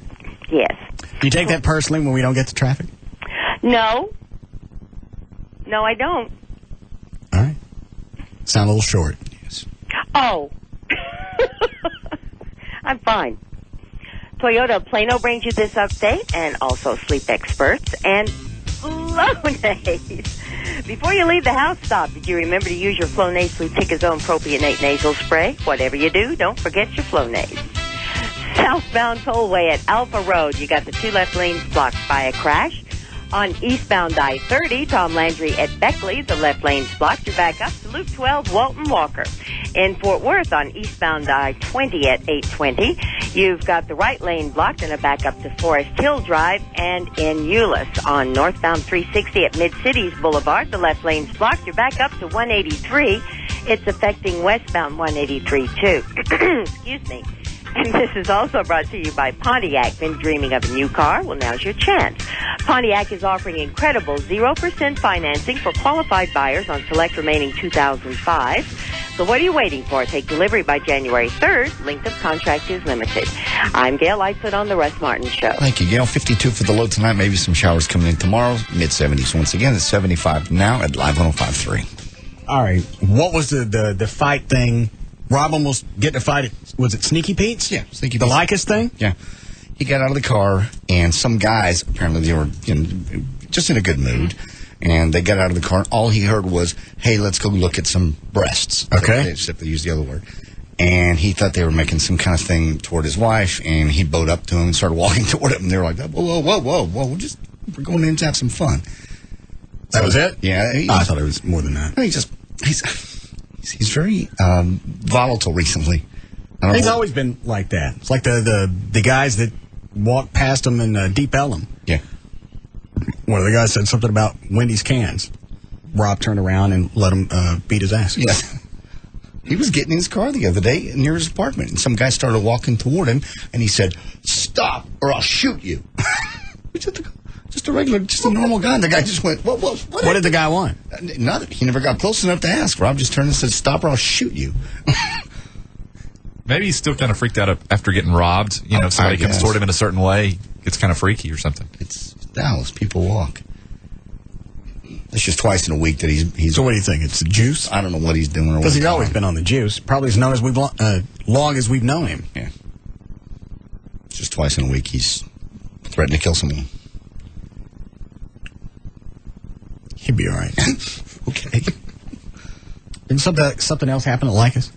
Yes. Do you take that personally when we don't get to traffic? No. No, I don't. All right. Sound a little short. Yes. Oh. I'm fine. Toyota Plano brings you this update, and also sleep experts and Flonase. Before you leave the house, stop. Did you remember to use your Flonase fluticasone propionate nasal spray? Whatever you do, don't forget your Flonase. Southbound tollway at Alpha Road. You got the two left lanes blocked by a crash. On eastbound I-30, Tom Landry at Beckley, the left lane's blocked. You're back up to Loop 12, Walton Walker. In Fort Worth, on eastbound I-20 at 820, you've got the right lane blocked and a back up to Forest Hill Drive. And in Euless, on northbound 360 at Mid-Cities Boulevard, the left lane's blocked. You're back up to 183. It's affecting westbound 183 too. Excuse me. And this is also brought to you by Pontiac. Been dreaming of a new car? Well, now's your chance. Pontiac is offering incredible 0% financing for qualified buyers on select remaining 2005. So what are you waiting for? Take delivery by January 3rd. Length of contract is limited. I'm Gail Lightfoot on the Russ Martin Show. Thank you, Gail. 52 for the low tonight. Maybe some showers coming in tomorrow. Mid-70s. Once again, it's 75 now at Live 105.3. All right. What was the fight thing? Rob almost get in a fight at, was it Sneaky Pete's? Yeah, Sneaky Pete's. The Lycus thing? Yeah. He got out of the car, and some guys, apparently they were just in a good mood, and they got out of the car, and all he heard was, hey, let's go look at some breasts. Okay. Except they used the other word. And he thought they were making some kind of thing toward his wife, and he bowed up to him and started walking toward him, and they were like, whoa, we're going in to have some fun. That was it? Yeah. I thought it was more than that. He's very volatile recently. He's always been like that. It's like the guys that walked past him in Deep Ellum. Yeah. One of the guys said something about Wendy's cans. Rob turned around and let him beat his ass. Yeah. He was getting in his car the other day near his apartment, and some guy started walking toward him, and he said, "Stop, or I'll shoot you." Just a normal guy. And the guy just went, what did the guy want? Nothing. He never got close enough to ask. Rob just turned and said, "Stop, or I'll shoot you." Maybe he's still kind of freaked out after getting robbed. You know, if somebody comes toward him in a certain way, gets kind of freaky or something. It's Dallas. People walk. It's just twice in a week that he's. So what do you think? It's the juice? I don't know what he's doing. Because he's always been on the juice. Probably as known as long as we've known him. Yeah. Just twice in a week he's threatened to kill someone. He'd be all right. Okay. Didn't something else happen at Lycus?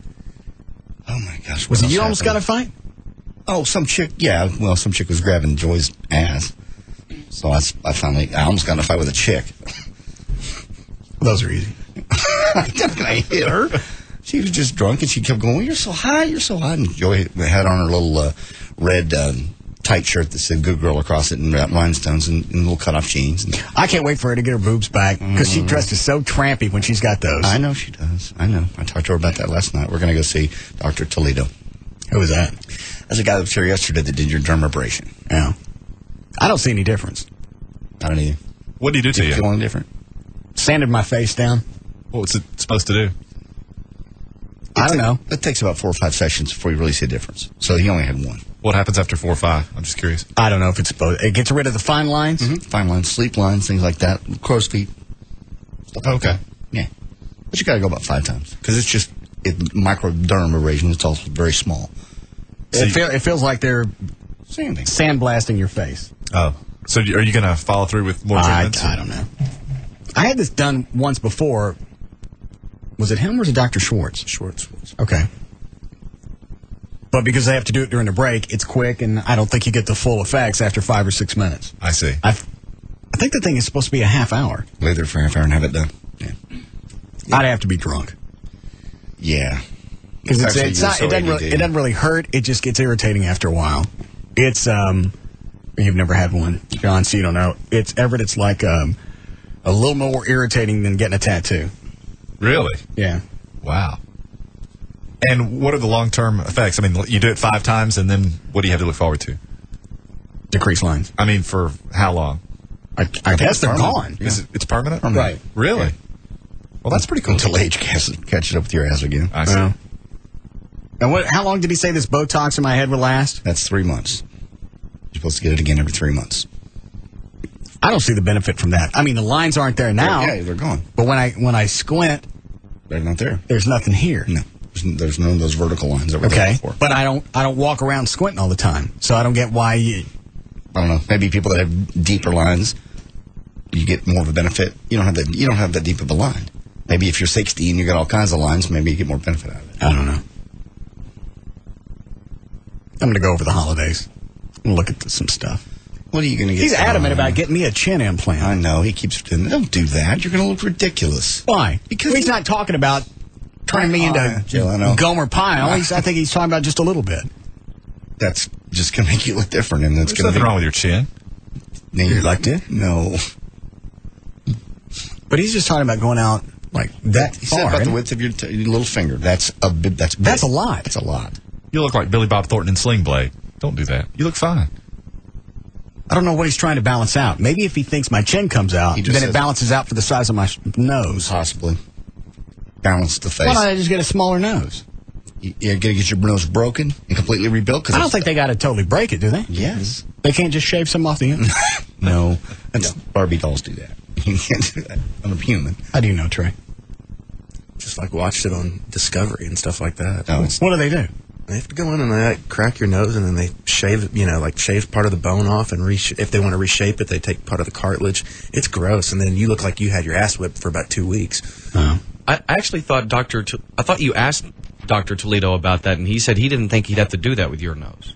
Oh, my gosh. Was it you almost got a fight? Oh, some chick. Yeah, well, some chick was grabbing Joy's ass. So I almost got in a fight with a chick. Those are easy. I hit her. She was just drunk, and she kept going, "You're so hot, you're so hot." And Joy had on her little red tight shirt that said "Good Girl" across it in rhinestones and little cut-off jeans. I can't wait for her to get her boobs back because she dresses so trampy when she's got those. I know she does. I know. I talked to her about that last night. We're going to go see Dr. Toledo. Who was that? That's a guy that was here yesterday that did your dermabrasion. Yeah. I don't see any difference. I don't either. What did he do to you? Feel any different? Sanded my face down. What's it supposed to do? I don't know. It takes about 4 or 5 sessions before you really see a difference. So he only had one. What happens after 4 or 5? I'm just curious. I don't know if it's supposed. It gets rid of the fine lines? Mm-hmm. Fine lines, sleep lines, things like that. Crow's feet. Stuff like okay. That. Yeah. But you got to go about 5 times. Because it's just microdermabrasion. It's also very small. So it feels like they're sanding. Sandblasting your face. Oh. So are you going to follow through with more treatments? I don't know. I had this done once before. Was it him or was it Dr. Schwartz? Schwartz. Okay. But because they have to do it during the break, it's quick, and I don't think you get the full effects after 5 or 6 minutes. I see. I think the thing is supposed to be a half hour. Lay there for a half hour and have it done. Yeah. I'd have to be drunk. Yeah. Because it doesn't really hurt. It just gets irritating after a while. It's you've never had one, John, so you don't know. It's like a little more irritating than getting a tattoo. Really? Yeah. Wow. And what are the long-term effects? I mean, you do it 5 times, and then what do you have to look forward to? Decrease lines. I mean, for how long? I guess they're gone. Yeah. It's permanent? Right. Really? Yeah. Well, that's pretty cool. Until age catches up with your ass again. I see. And how long did he say this Botox in my head would last? That's 3 months. You're supposed to get it again every 3 months. I don't see the benefit from that. I mean, the lines aren't there now. Yeah, they're gone. But when I squint, they're not there. There's nothing here. No, there's none of those vertical lines that were there before. But I don't walk around squinting all the time, so I don't get why you. I don't know. Maybe people that have deeper lines, you get more of a benefit. You don't have that deep of a line. Maybe if you're 60 and you got all kinds of lines, maybe you get more benefit out of it. I don't know. I'm going to go over the holidays and look at some stuff. What are you going to get? He's adamant about getting me a chin implant. I know. He keeps doing that. Don't do that. You're going to look ridiculous. Why? Because he's not talking about turning me into Gomer Pyle. I think he's talking about just a little bit. That's just going to make you look different. And that's There's nothing wrong with your chin. Now you're like that? No. But he's just talking about going out like that He far. said about the width of your little finger. That's a big. That's a lot. That's a lot. You look like Billy Bob Thornton in Sling Blade. Don't do that. You look fine. I don't know what he's trying to balance out. Maybe if he thinks my chin comes out, then it balances out for the size of my nose. Possibly. Balance the face. Why don't I just get a smaller nose? You're going to get your nose broken and completely rebuilt? I don't think they got to totally break it, do they? Yes. They can't just shave some off the end? No. Barbie dolls do that. You can't do that on a human. How do you know, Trey? Just like watched it on Discovery and stuff like that. Oh. What do they do? They have to go in and they crack your nose and then they shave, shave part of the bone off and if they want to reshape it, they take part of the cartilage. It's gross, and then you look like you had your ass whipped for about 2 weeks. Oh. I actually thought I thought you asked Dr. Toledo about that, and he said he didn't think he'd have to do that with your nose.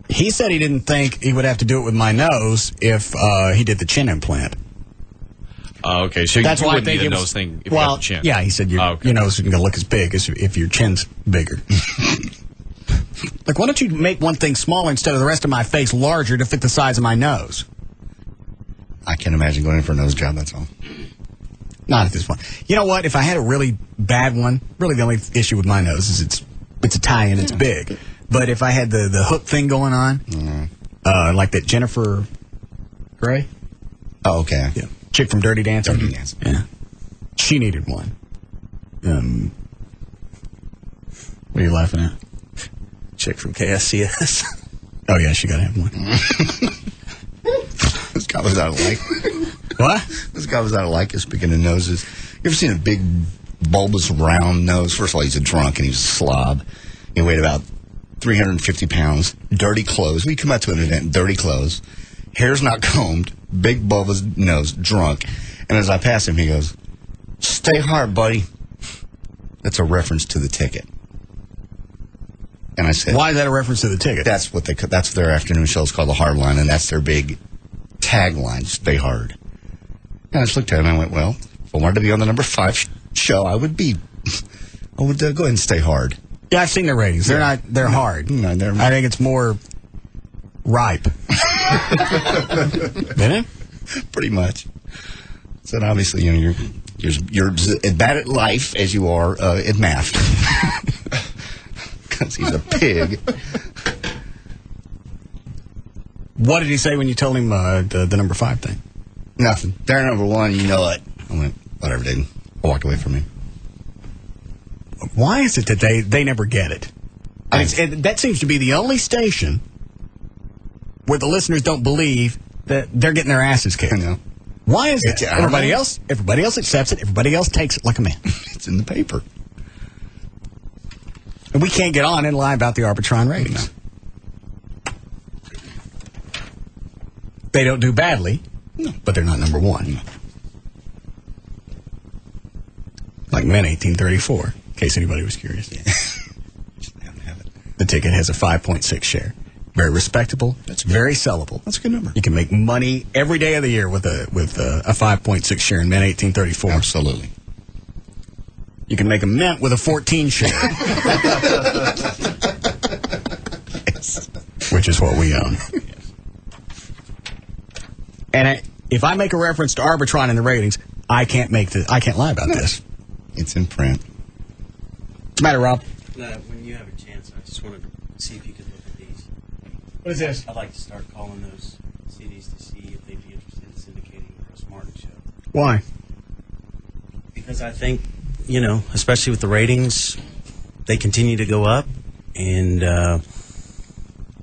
He said he didn't think he would have to do it with my nose if he did the chin implant. Okay, so that's you why I wouldn't think need a it was, nose thing if you have a chin. Yeah, he said your nose isn't going to look as big as if your chin's bigger. Like, why don't you make one thing smaller instead of the rest of my face larger to fit the size of my nose? I can't imagine going in for a nose job, that's all. Not at this point. You know what? If I had a really bad one, really the only issue with my nose is it's Italian, it's big. But if I had the hook thing going on, like that Jennifer Grey. Oh, okay. Yeah. Chick from Dirty Dancing. Dirty Dancing. Yeah. She needed one. What are you laughing at? Chick from KSCS. Oh, yeah, she got to have one. This guy was out of like. What? This guy was out of like, speaking of noses. You ever seen a big, bulbous, round nose? First of all, he's a drunk and he's a slob. He weighed about 350 pounds. Dirty clothes. We come out to an event, dirty clothes. Hair's not combed. Big, bulbous nose. Drunk. And as I pass him, he goes, "Stay hard, buddy." That's a reference to the ticket. And I said, why is that a reference to the ticket? That's what that's their afternoon show. It's called the Hard Line, and that's their big tagline, "Stay hard." And I just looked at him and I went, well, if I wanted to be on the number 5 show, I would go ahead and stay hard. Yeah, I've seen their ratings. They're hard. No, I think it's more ripe. Isn't it? Pretty much. So obviously, you're as bad at life as you are at math. Because he's a pig. What did he say when you told him the number 5 thing? Nothing. They're number 1, you know it. I went, whatever, dude. I walked away from him. Why is it that they never get it? That seems to be the only station where the listeners don't believe that they're getting their asses kicked. I know. Why is that? Everybody else accepts it. Everybody else takes it like a man. It's in the paper. And we can't get on and lie about the Arbitron ratings. No. They don't do badly, but they're not number 1. Like Men 1834, in case anybody was curious. The ticket has a 5.6 share. Very respectable. That's very sellable. That's a good number. You can make money every day of the year with a 5.6 share in Men 1834. Absolutely. You can make a mint with a 14 share. Yes. Which is what we own. And if I make a reference to Arbitron in the ratings, I can't lie about this. It's in print. What's the matter, Rob? When you have a chance, I just wanted to see if you could look at these. What is this? I'd like to start calling those CDs to see if they'd be interested in syndicating the Russ Martin show. Why? Because I think, especially with the ratings, they continue to go up, and I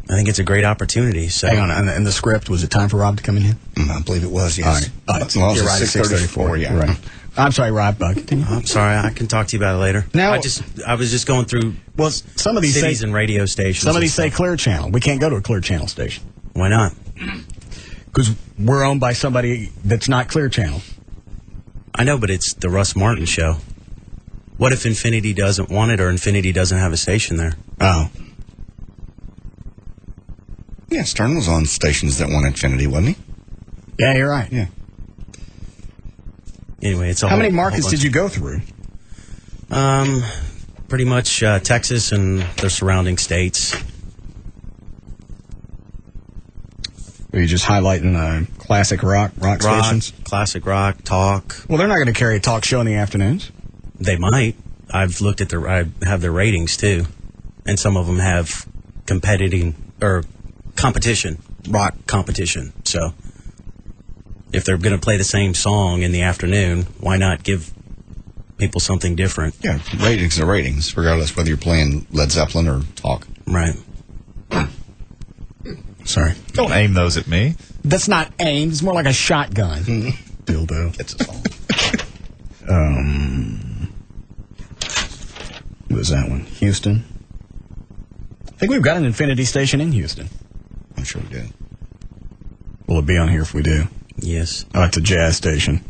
think it's a great opportunity. So, hang on, and the script, was it time for Rob to come in here? I believe it was, yes. All right. Well, You're right, 6:34. Yeah. Right. I'm sorry, Rob. Continue. I'm sorry, I can talk to you about it later. Now, I was just going through some of these cities and radio stations. Some of these say Clear Channel. We can't go to a Clear Channel station. Why not? Because we're owned by somebody that's not Clear Channel. I know, but it's the Russ Martin show. What if Infinity doesn't want it, or Infinity doesn't have a station there? Oh. Yeah, Stern was on stations that won Infinity, wasn't he? Yeah, you're right. Yeah. Anyway, it's How many markets did you go through? Pretty much Texas and the surrounding states. Were you just highlighting classic rock stations? Classic rock, talk. Well, they're not going to carry a talk show in the afternoons. They might. I've looked at I have their ratings too, and some of them have rock competition. So if they're going to play the same song in the afternoon, why not give people something different? Yeah, ratings are ratings, regardless whether you're playing Led Zeppelin or talk. Right. Sorry. Don't aim those at me. That's not aimed. It's more like a shotgun. Dildo. Gets us all. What was that one? Houston. I think we've got an Infinity station in Houston. I'm sure we do. Will it be on here if we do? Yes. Oh, it's a jazz station.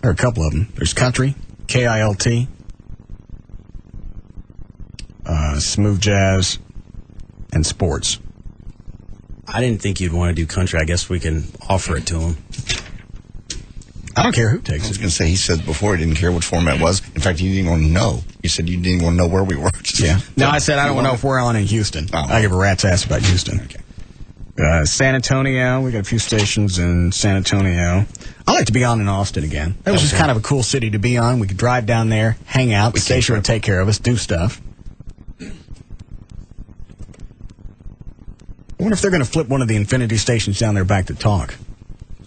There are a couple of them. There's country, KILT, smooth jazz, and sports. I didn't think you'd want to do country. I guess we can offer it to them. I don't care who takes it. I was going to say, he said before he didn't care what format it was. In fact, he didn't even want to know. He said you didn't even want to know where we were. Yeah. No, I said I don't know if we're on in Houston. Oh. I give a rat's ass about Houston. Okay. San Antonio, we got a few stations in San Antonio. I like to be on in Austin again. That was just kind of a cool city to be on. We could drive down there, hang out. The station would take care of us, do stuff. I wonder if they're going to flip one of the Infinity stations down there back to talk.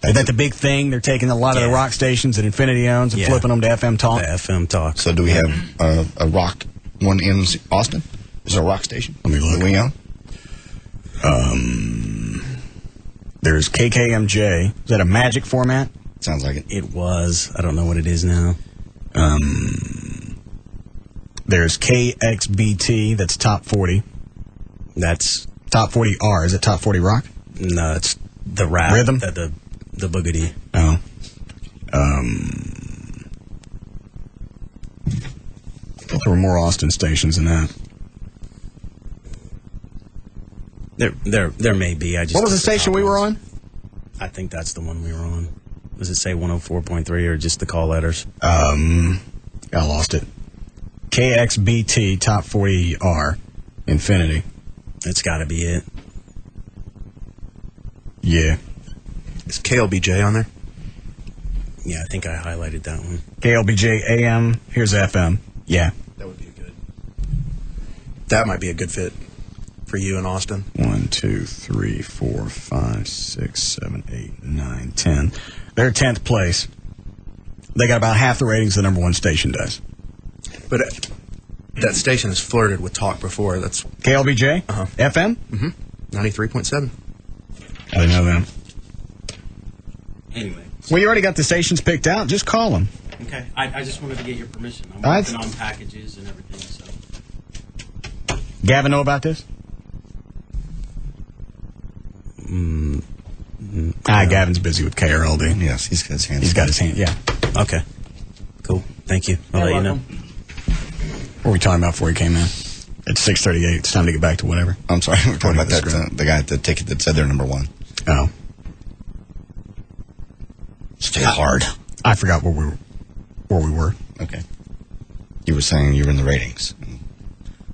Is that the big thing? They're taking a lot of the rock stations that Infinity owns and flipping them to FM talk? The FM talk. So do we have a rock one in Austin? Is there a rock station? Let me look. Do we own? There's KKMJ. Is that a magic format? Sounds like it. It was. I don't know what it is now. There's KXBT. That's top 40. That's top 40R. Is it top 40 rock? No, it's the rap. Rhythm? The boogity. Oh. There were more Austin stations than that. There may be. What was the station we were on? I think that's the one we were on. Does it say 104.3 or just the call letters? I lost it. KXBT Top 40R Infinity. It's got to be it. Yeah. Is KLBJ on there? Yeah, I think I highlighted that one. KLBJ AM. Here's FM. Yeah. That would be good. That might be a good fit for you in Austin. 1, 2, 3, 4, 5, 6, 7, 8, 9, 10. They're 10th place. They got about half the ratings the number one station does. But that station has flirted with talk before. That's KLBJ? FM? Mm-hmm. 93.7. I didn't know that. Anyway. Well, you already got the stations picked out. Just call them. Okay. I just wanted to get your permission. I'm working on packages and everything. So. Gavin know about this? Gavin's busy with KRLD. Yes, he's got his hands. He's got his hand, yeah. Okay. Cool. Thank you. I'll let you know. What were we talking about before he came in? It's 6:38. It's time to get back to whatever. I'm sorry. We're talking about that the guy at the ticket that said they're number one. Oh. Stay hard. I forgot where we were. Okay. You were saying you were in the ratings.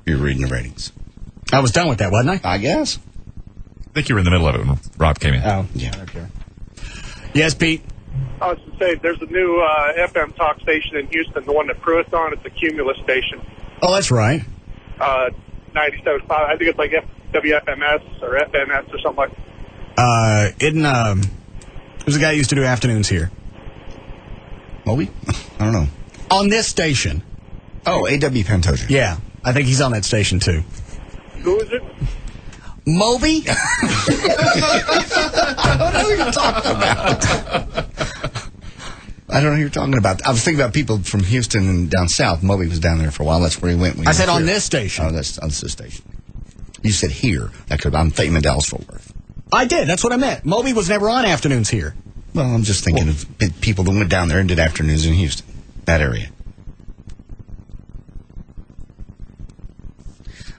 You were reading the ratings. I was done with that, wasn't I? I guess. I think you were in the middle of it when Rob came in. Oh, yeah. Okay. Yes, Pete? I was to say, there's a new FM talk station in Houston, the one that Pruitt's on. It's a Cumulus station. Oh, that's right. 97.5. I think it's like WFMS or FNS or something like that. There's a guy who used to do afternoons here. Moby? I don't know. On this station. Oh, A.W. Pantoja. Yeah. I think he's on that station, too. Who is it? Moby? I don't know who you're talking about. I don't know who you're talking about. I was thinking about people from Houston and down south. Moby was down there for a while. That's where he went. I said on this station. Oh, that's on this station. You said here. I'm thinking of Dallas-Fort Worth. I did. That's what I meant. Moby was never on afternoons here. Well, I'm just thinking of people that went down there and did afternoons in Houston. That area.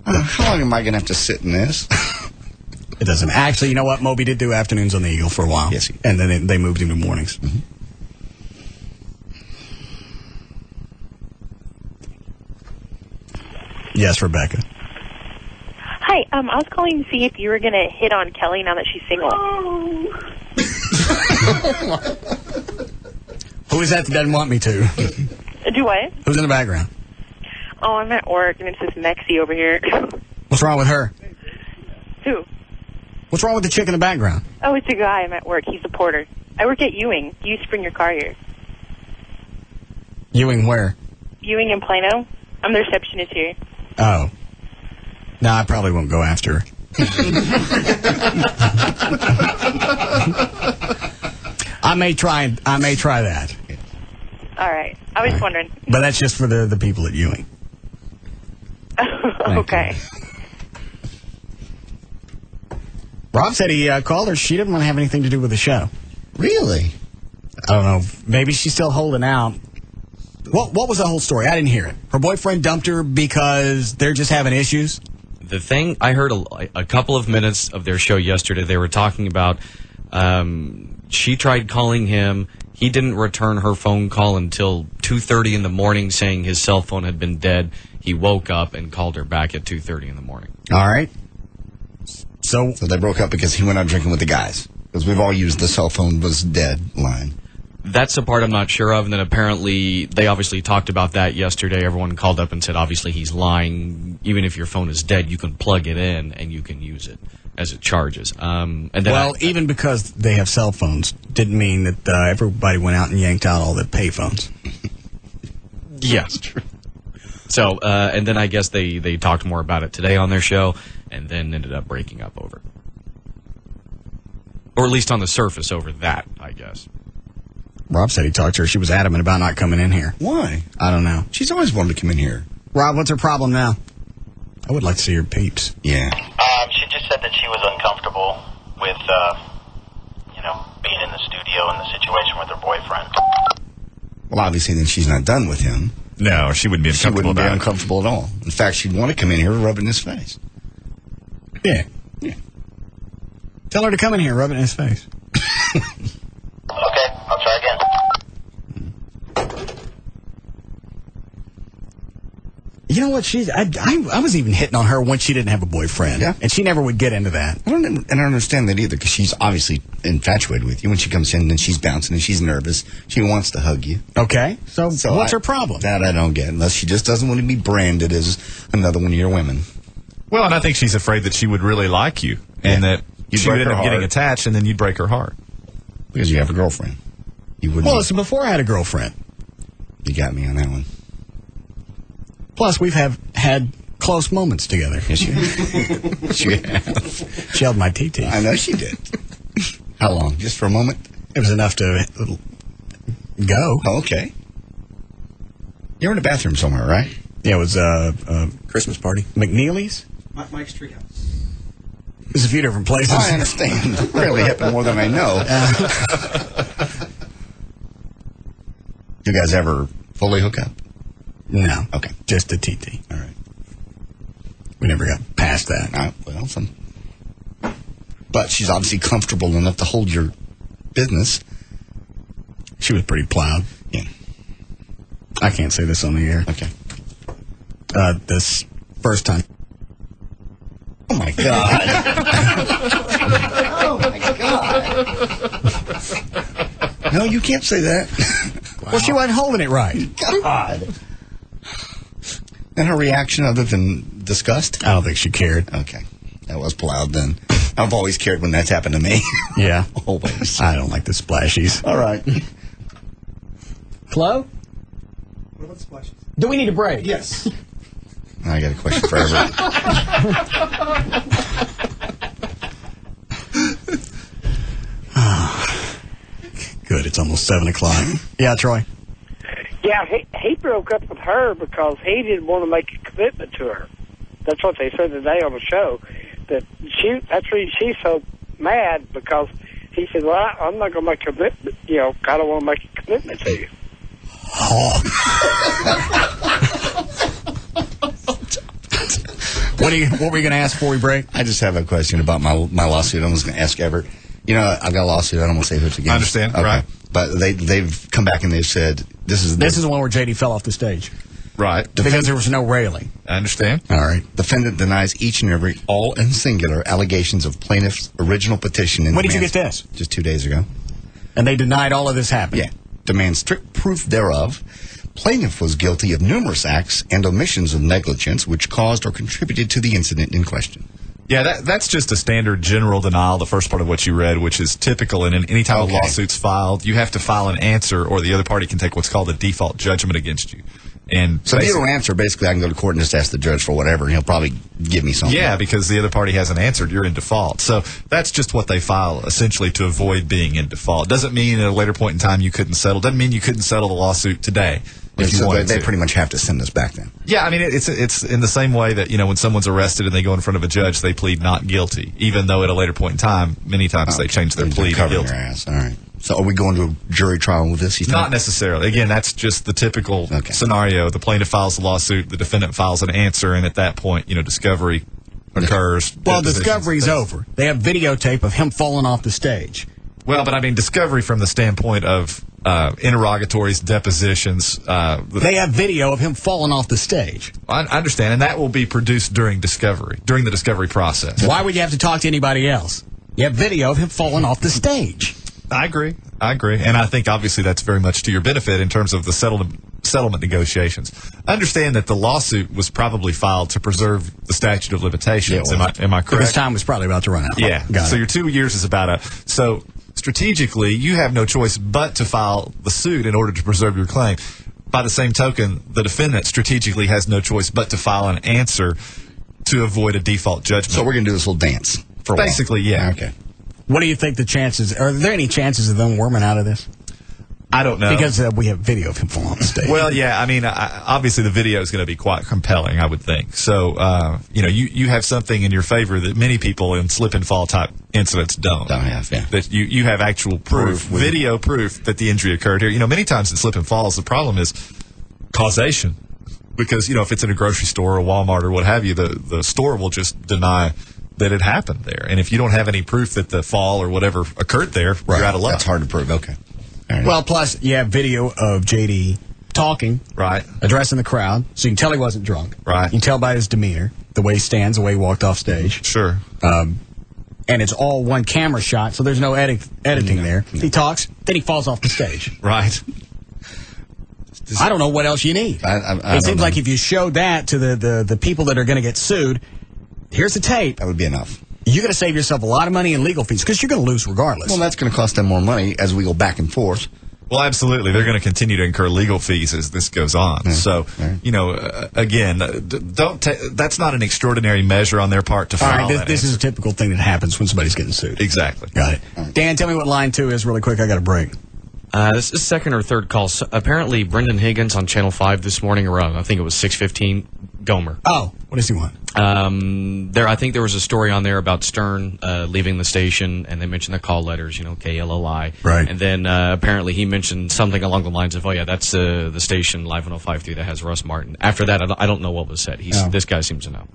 How long am I going to have to sit in this? It doesn't. Actually, you know what? Moby did do afternoons on the Eagle for a while. Yes, and then they moved him to mornings. Mm-hmm. Yes, Rebecca. Hi, I was calling to see if you were going to hit on Kelly now that she's single. Who is that doesn't want me to? Do what? Who's in the background? Oh, I'm at work, and it's this Mexie over here. What's wrong with her? Who? What's wrong with the chick in the background? Oh, it's a guy. I'm at work. He's a porter. I work at Ewing. You used to bring your car here. Ewing where? Ewing in Plano. I'm the receptionist here. Oh. No, I probably won't go after her. I may try that. All right. I was wondering. But that's just for the people at Ewing. Okay. Rob said he called her. She didn't want to have anything to do with the show. Really? I don't know. Maybe she's still holding out. What was the whole story? I didn't hear it. Her boyfriend dumped her because they're just having issues? The thing, I heard a couple of minutes of their show yesterday. They were talking about she tried calling him. He didn't return her phone call until 2:30 in the morning, saying his cell phone had been dead. He woke up and called her back at 2:30 in the morning. All right. So they broke up because he went out drinking with the guys. Because we've all used the cell phone was dead line. That's the part I'm not sure of. And then apparently they obviously talked about that yesterday. Everyone called up and said, obviously he's lying. Even if your phone is dead, you can plug it in and you can use it as it charges. And then even because they have cell phones didn't mean that everybody went out and yanked out all the pay phones. Yeah. That's true. So, and then I guess they talked more about it today on their show and then ended up breaking up over it. Or at least on the surface over that, I guess. Rob said he talked to her. She was adamant about not coming in here. Why? I don't know. She's always wanted to come in here. Rob, what's her problem now? I would like to see her peeps. Yeah. She just said that she was uncomfortable with, being in the studio and the situation with her boyfriend. Well, obviously, then she's not done with him. No, she wouldn't be uncomfortable about it. Uncomfortable at all. In fact, she'd want to come in here and rub it in his face. Yeah. Tell her to come in here, rub it in his face. Okay, I'll try again. You know what? I was even hitting on her when she didn't have a boyfriend. Yeah. And she never would get into that. I don't understand that either, because she's obviously infatuated with you. When she comes in, then she's bouncing and she's nervous. She wants to hug you. Okay. So what's her problem? That I don't get, unless she just doesn't want to be branded as another one of your women. Well, and I think she's afraid that she would really like you, and that she would end up getting attached, and then you'd break her heart. Because you have a girlfriend. You wouldn't. Well, listen, before I had a girlfriend. You got me on that one. Plus, we've had close moments together. Yes, you have. Yes, you have. She held my TT. I know she did. How long? Just for a moment? It was enough to go. Oh, okay. You were in a bathroom somewhere, right? Yeah, it was Christmas party. McNeely's? Mike's Treehouse. There's a few different places. I understand. It really happened more than I know. You guys ever fully hook up? No. Okay. Just a TT. All right. We never got past that. But she's obviously comfortable enough to hold your business. She was pretty plowed. Yeah. I can't say this on the air. Okay. This first time. Oh, my God. Oh, my God. No, you can't say that. Wow. Well, she wasn't holding it right. God. And her reaction, other than disgust? I don't think she cared. Okay. That was plowed then. I've always cared when that's happened to me. Yeah. Always. I don't like the splashies. All right. Flo? What about the splashes? Do we need a break? Yes. I got a question for everyone. Good. It's almost 7 o'clock. Yeah, Troy? Yeah, he broke up with her because he didn't want to make a commitment to her. That's what they said today on the show. That's why she's so mad, because he said, well, I'm not going to make a commitment. I don't want to make a commitment to you. What were you going to ask before we break? I just have a question about my lawsuit. I was going to ask Everett. You know, I've got a lawsuit. I don't want to say who it's against. I understand. Okay. Right. But they've come back and they've said this is the one where JD fell off the stage. Right. Because there was no railing. I understand. All right. Defendant denies each and every, all and singular, allegations of plaintiff's original petition. When did you get this? Just 2 days ago. And they denied all of this happened? Yeah. Demands strict proof thereof. Plaintiff was guilty of numerous acts and omissions of negligence which caused or contributed to the incident in question. Yeah, that's just a standard general denial, the first part of what you read, which is typical. And any time a lawsuit's filed, you have to file an answer or the other party can take what's called a default judgment against you. And so if you don't answer, basically I can go to court and just ask the judge for whatever, and he'll probably give me something. Yeah, because the other party hasn't answered, you're in default. So that's just what they file, essentially, to avoid being in default. Doesn't mean at a later point in time you couldn't settle. Doesn't mean you couldn't settle the lawsuit today. So they pretty much have to send us back then. Yeah, I mean, it's in the same way that, when someone's arrested and they go in front of a judge, they plead not guilty, even though at a later point in time, many times they change their plea to guilty. Your ass. All right. So are we going to a jury trial with this? Not necessarily. Again, that's just the typical scenario. The plaintiff files a lawsuit, the defendant files an answer, and at that point, discovery occurs. Well, discovery's over. They have videotape of him falling off the stage. Well, but I mean, discovery from the standpoint of interrogatories, depositions. They have video of him falling off the stage. I understand, and that will be produced during the discovery process. Why would you have to talk to anybody else? You have video of him falling off the stage. I agree. And I think, obviously, that's very much to your benefit in terms of the settlement negotiations. I understand that the lawsuit was probably filed to preserve the statute of limitations. Am I correct? Because time was probably about to run out. Yeah. So your 2 years is about so strategically, you have no choice but to file the suit in order to preserve your claim. By the same token, the defendant strategically has no choice but to file an answer to avoid a default judgment. So we're going to do this little dance for a while. Basically, yeah. Okay. What do you think the chances? Are there any chances of them worming out of this? I don't know. Because we have video of him falling on the stage. Well, yeah, I mean, obviously the video is going to be quite compelling, I would think. So, you have something in your favor that many people in slip and fall type incidents don't have. Yeah. That you have actual proof, video proof that the injury occurred here. Many times in slip and falls, the problem is causation. Because, if it's in a grocery store or Walmart or what have you, the store will just deny that it happened there. And if you don't have any proof that the fall or whatever occurred there, you're out of luck. That's hard to prove. Okay. Right. Well, plus you have video of JD talking, right, addressing the crowd, so you can tell he wasn't drunk. Right. You can tell by his demeanor, the way he stands, the way he walked off stage. Sure. And it's all one camera shot, so there's no editing there. No. He talks, then he falls off the stage. Right. I don't know what else you need. It seems like if you show that to the people that are going to get sued, here's the tape. That would be enough. You're going to save yourself a lot of money in legal fees because you're going to lose regardless. Well, that's going to cost them more money as we go back and forth. Well, absolutely. They're going to continue to incur legal fees as this goes on. Yeah. So, again, that's not an extraordinary measure on their part to file. All right, this is a typical thing that happens when somebody's getting sued. Exactly. Got it. Right. Dan, tell me what line 2 is really quick. I got a break. This is second or third call. So apparently, Brendan Higgins on Channel 5 this morning around, I think it was 6:15, Gomer. Oh, what does he want? I think there was a story on there about Stern leaving the station, and they mentioned the call letters, KLLI. Right. And then apparently he mentioned something along the lines of, oh, yeah, that's the station, Live 105.3, that has Russ Martin. After that, I don't know what was said. This guy seems to know.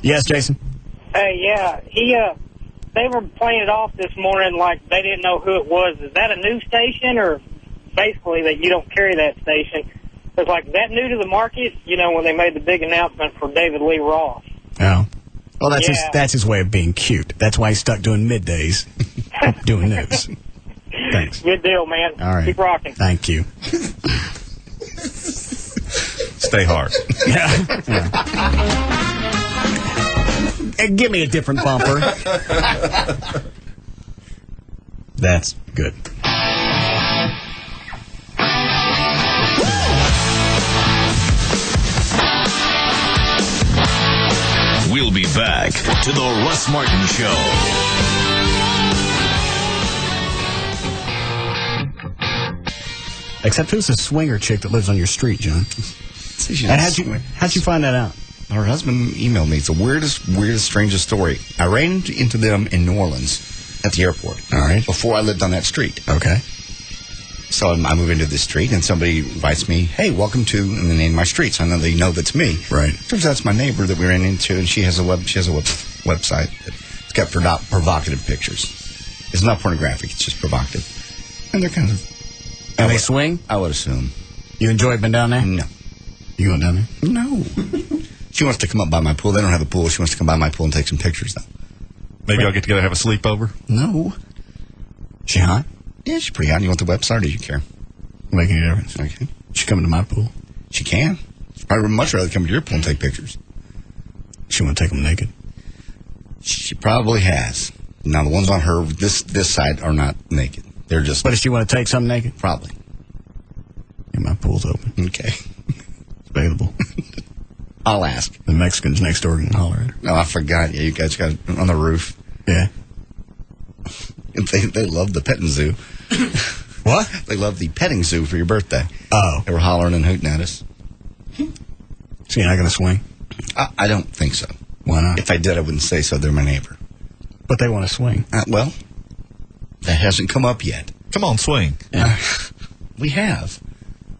Yes, Jason? Hey, yeah. They were playing it off this morning like they didn't know who it was. Is that a new station or basically that you don't carry that station? It's like that new to the market, when they made the big announcement for David Lee Roth. Oh. Well, that's his way of being cute. That's why he's stuck doing middays, doing news. Thanks. Good deal, man. All right. Keep rocking. Thank you. Stay hard. Yeah. Give me a different bumper. That's good. We'll be back to the Russ Martin Show. Except who's the swinger chick that lives on your street, John? And how'd you find that out? Her husband emailed me. It's the weirdest, strangest story. I ran into them in New Orleans at the airport. All right. Before I lived on that street. Okay. So I move into the street, and somebody invites me, hey, welcome to, and they name my street, so I know they know that's me. Right. Turns out it's my neighbor that we ran into, and she has a website that's got provocative pictures. It's not pornographic, it's just provocative. And they're kind of... And they swing? I would assume. You enjoy being down there? No. You going down there? No. She wants to come up by my pool. They don't have a pool. She wants to come by my pool and take some pictures, though. Maybe I'll get together and have a sleepover? No. She hot? Yeah, she's pretty hot. You want the website, or do you care? Make any difference? Okay. She coming to my pool? She can. She'd probably much rather come to your pool and take pictures. She want to take them naked? She probably has. Now, the ones on her, this side, are not naked. They're just... But does she want to take some naked? Probably. Yeah, my pool's open. Okay. It's available. I'll ask. The Mexicans next door can holler at her. No, I forgot. Yeah, you guys got it on the roof. Yeah. They love the petting zoo. What? They love the petting zoo for your birthday. Oh. They were hollering and hooting at us. So you're not going to swing? I don't think so. Why not? If I did, I wouldn't say so. They're my neighbor. But they want to swing. Well, that hasn't come up yet. Come on, swing. Yeah. We have.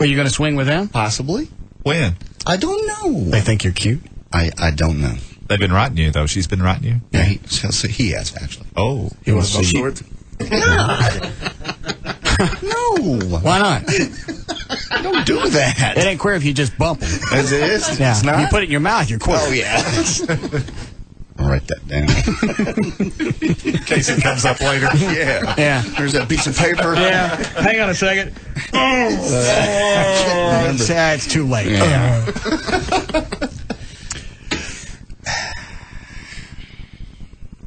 Are you going to swing with them? Possibly. When? I don't know. They think you're cute? I don't know. They've been writing you, though. She's been writing you? Yeah, he has, actually. Oh. He wants to see you. God. No. Why not? Don't do that. It ain't queer if you just bump them. As it is? Yeah. It's not? You put it in your mouth, you're queer. Oh, yeah. I'll write that down. In case it comes up later. Yeah. Yeah. There's that piece of paper. Yeah. Hang on a second. It's too late. Yeah.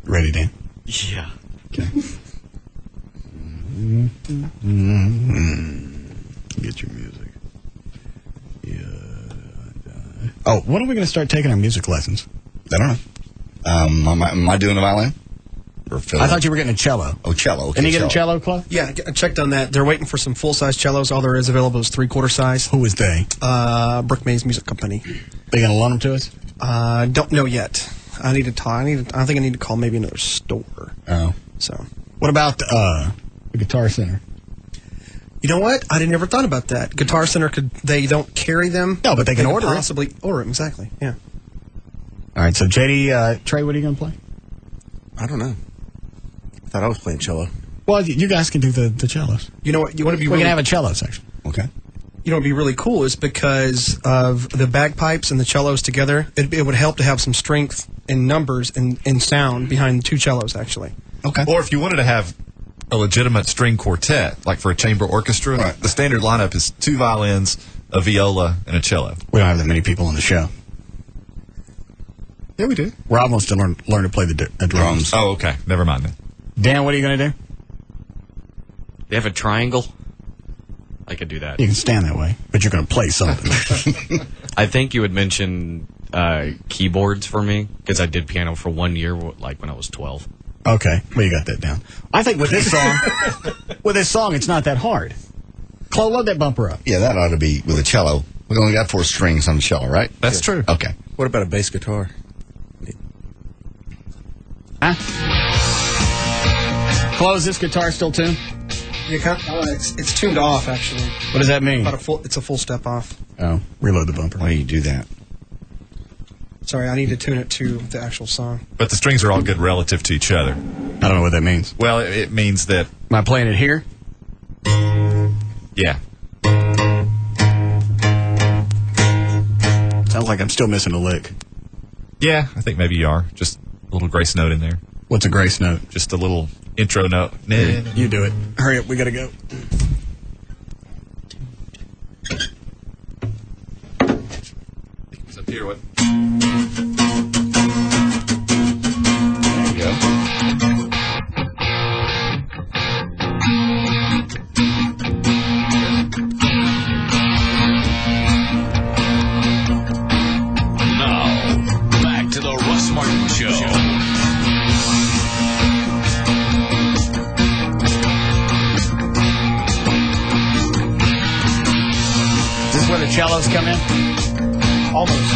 Ready, Dan? Yeah. Okay. Get your music. Yeah. Oh, when are we going to start taking our music lessons? I don't know. Am I doing the violin? Or I thought you were getting a cello. Oh, cello. Okay, Can you get a cello, Club? Yeah, I checked on that. They're waiting for some full-size cellos. All there is available is 3/4 size. Who is they? Brook Mays Music Company. They going to loan them to us? Don't know yet. I think I need to call maybe another store. Oh. So. What about the Guitar Center? You know what? I never thought about that. Guitar Center they don't carry them. No, but they can order possibly order them. Exactly. Yeah. All right. So JD, Trey, what are you going to play? I don't know. I thought I was playing cello. Well, you guys can do the cellos. You know what? You want to be. We can have a cello section. Okay. You know what would be really cool is because of the bagpipes and the cellos together, it would help to have some strength in numbers and sound behind the two cellos, actually. Okay. Or if you wanted to have a legitimate string quartet, like for a chamber orchestra, right. The standard lineup is 2 violins, a viola, and a cello. We don't have that many people on the show. Yeah, we do. Rob wants to learn to play the drums. Oh, okay. Never mind then. Dan, what are you going to do? They have a triangle. I could do that. You can stand that way, but you're going to play something. I think you had mentioned keyboards for me, because I did piano for 1 year, like when I was 12. Okay, well, you got that down. I think with this song, it's not that hard. Chloe, load that bumper up. Yeah, that ought to be with a cello. We only got 4 strings on the cello, right? That's true. Okay. What about a bass guitar? Huh? Chloe, is this guitar still tuned? It's tuned off, actually. What does that mean? It's a full step off. Oh, reload the bumper. Why do you do that? Sorry, I need to tune it to the actual song. But the strings are all good relative to each other. I don't know what that means. Well, it means that... Am I playing it here? Yeah. Sounds like I'm still missing a lick. Yeah, I think maybe you are. Just a little grace note in there. What's a grace note? Just a little intro note. You do it. Hurry up, we gotta go. It's up here. What? There you go. Now, back to the Russ Martin Show. Is this where the cellos come in? Almost.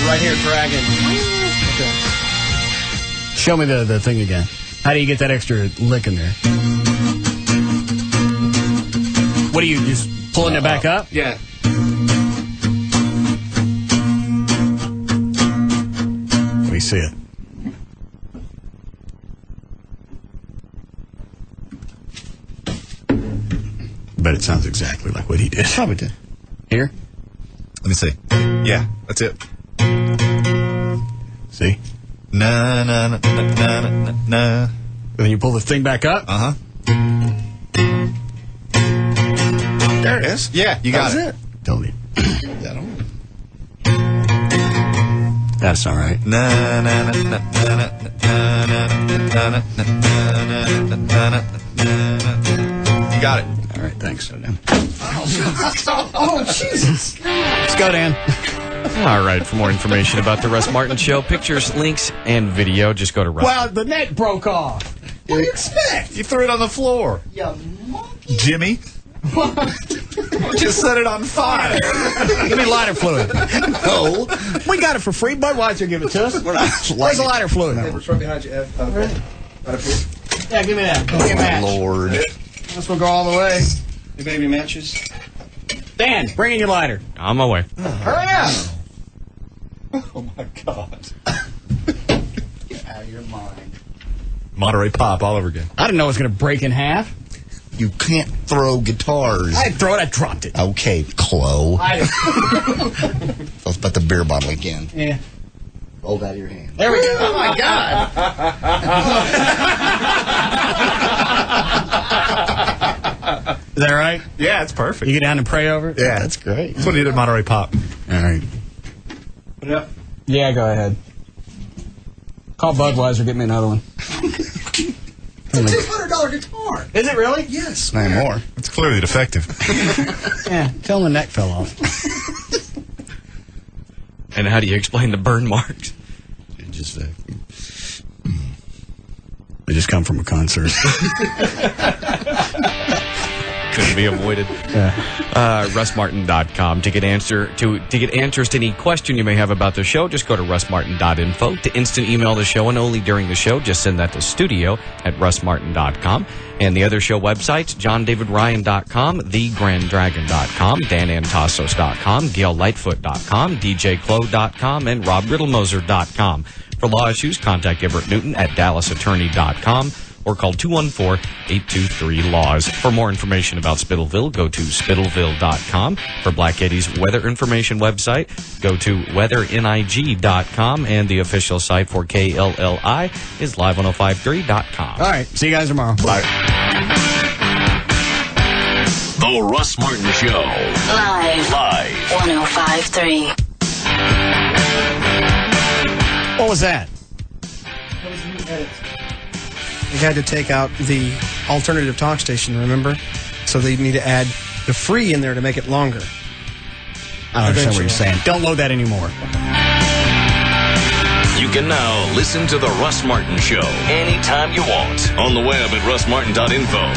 Right here, dragging. Okay. Show me the thing again. How do you get that extra lick in there? What are you, just pulling it back up? Yeah. Let me see it. But it sounds exactly like what he did. Probably did. Here? Let me see. Yeah, that's it. See? Na na na na na na na. Then you pull the thing back up? Uh-huh. There it is. Yeah, you got it. Totally. That on. That's all right. Na na na na na na na na na na na. You got it. All right, thanks. Oh, Jesus. Let's go, Dan. All right, for more information about the Russ Martin Show, pictures, links, and video, just go to Russ. Well, the net broke off. What do you expect? You threw it on the floor. You monkey. Jimmy. Just set it on fire. Give me lighter fluid. No. We got it for free. Budweiser give it to us. Where's the lighter fluid? It's right behind you, Ed. Right up here. Yeah, give me that. Give me a match. Lord. This will go all the way. The baby matches. Dan, bring in your lighter. On my way. Hurry up. Oh, my God. Get out of your mind. Monterey Pop all over again. I didn't know it was going to break in half. You can't throw guitars. I didn't throw it. I dropped it. Okay, Chloe. Let's put the beer bottle again. Yeah. Rolled out of your hand. There we go. Oh, my God. Is that right? Yeah, it's perfect. You get down and pray over it? Yeah, that's great. That's what he did at Monterey Pop. All right. Put it up. Yeah, go ahead. Call Budweiser. Get me another one. It's a $200 guitar. Is it really? Yes. Not anymore. It's clearly defective. Yeah. Tell him the neck fell off. And how do you explain the burn marks? Just They just come from a concert. Couldn't be avoided. Yeah. RussMartin.com. To get answers to any question you may have about the show, just go to RussMartin.info. To instant email the show and only during the show, just send that to studio@RussMartin.com. And the other show websites, JohnDavidRyan.com, TheGrandDragon.com, DanAntasos.com, GailLightfoot.com, DJClo.com, and RobRiddleMoser.com. For law issues, contact Everett Newton at DallasAttorney.com or call 214-823-LAWS. For more information about Spittleville, go to Spittleville.com. For Black Eddie's weather information website, go to WeatherNIG.com. And the official site for KLLI is Live1053.com. All right. See you guys tomorrow. Bye. The Russ Martin Show. Live. 105.3. What was that? They had to take out the alternative talk station, remember? So they need to add the free in there to make it longer. I don't understand what you're saying. Don't load that anymore. You can now listen to The Russ Martin Show anytime you want on the web at russmartin.info.